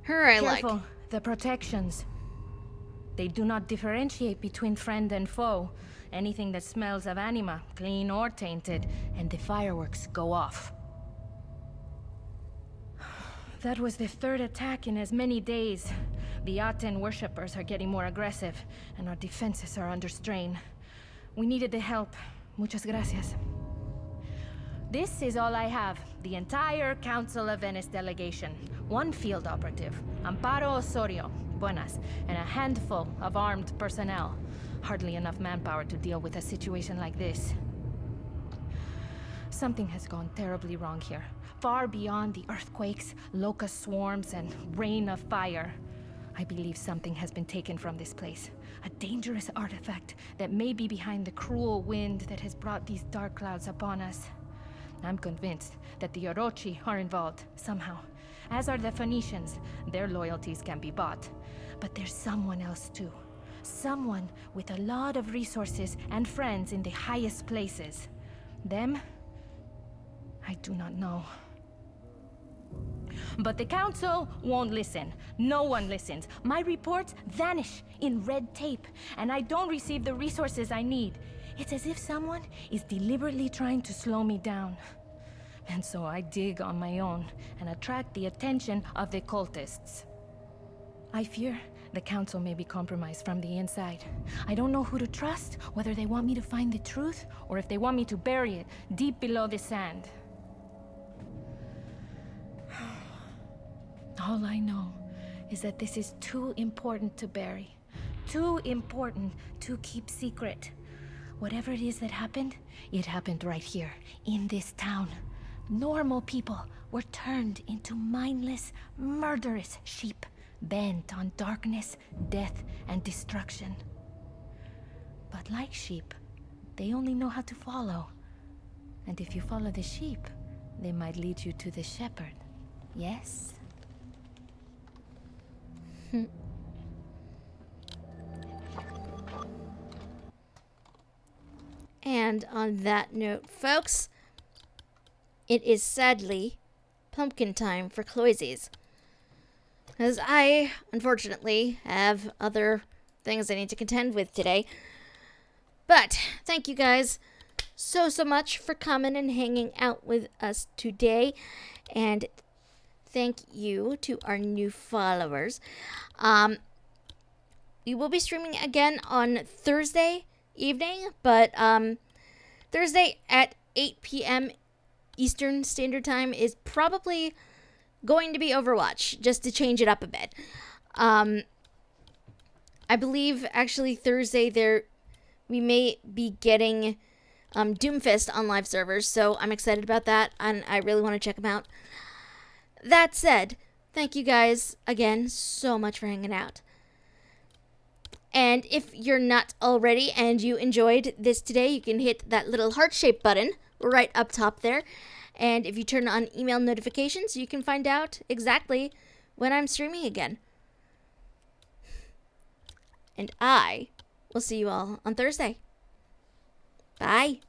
her I like. Careful, the protections. They do not differentiate between friend and foe. Anything that smells of anima, clean or tainted, and the fireworks go off. That was the third attack in as many days. The Aten worshippers are getting more aggressive, and our defenses are under strain. We needed the help. Muchas gracias. This is all I have. The entire Council of Venice delegation. One field operative, Amparo Osorio, buenas, and a handful of armed personnel. Hardly enough manpower to deal with a situation like this. Something has gone terribly wrong here. Far beyond the earthquakes, locust swarms, and rain of fire. I believe something has been taken from this place. A dangerous artifact that may be behind the cruel wind that has brought these dark clouds upon us. I'm convinced that the Orochi are involved, somehow. As are the Phoenicians. Their loyalties can be bought. But there's someone else too. Someone with a lot of resources and friends in the highest places. Them? I do not know. But the Council won't listen. No one listens. My reports vanish in red tape, and I don't receive the resources I need. It's as if someone is deliberately trying to slow me down. And so I dig on my own and attract the attention of the cultists. I fear the Council may be compromised from the inside. I don't know who to trust, whether they want me to find the truth, or if they want me to bury it deep below the sand. All I know is that this is too important to bury. Too important to keep secret. Whatever it is that happened, it happened right here, in this town. Normal people were turned into mindless, murderous sheep, bent on darkness, death, and destruction. But like sheep, they only know how to follow. And if you follow the sheep, they might lead you to the shepherd. Yes? And on that note, folks, it is sadly pumpkin time for Cloisies. As I, unfortunately, have other things I need to contend with today. But thank you guys so much for coming and hanging out with us today. And thank you to our new followers. We will be streaming again on Thursday evening, but Thursday at 8 p.m. Eastern Standard Time is probably going to be Overwatch, just to change it up a bit. I believe actually Thursday we may be getting Doomfist on live servers, so I'm excited about that, and I really want to check them out. That said, thank you guys again so much for hanging out. And And if you're not already and you enjoyed this today, you can hit that little heart-shaped button right up top there. And if you turn on email notifications, you can find out exactly when I'm streaming again. And I will see you all on Thursday. Bye.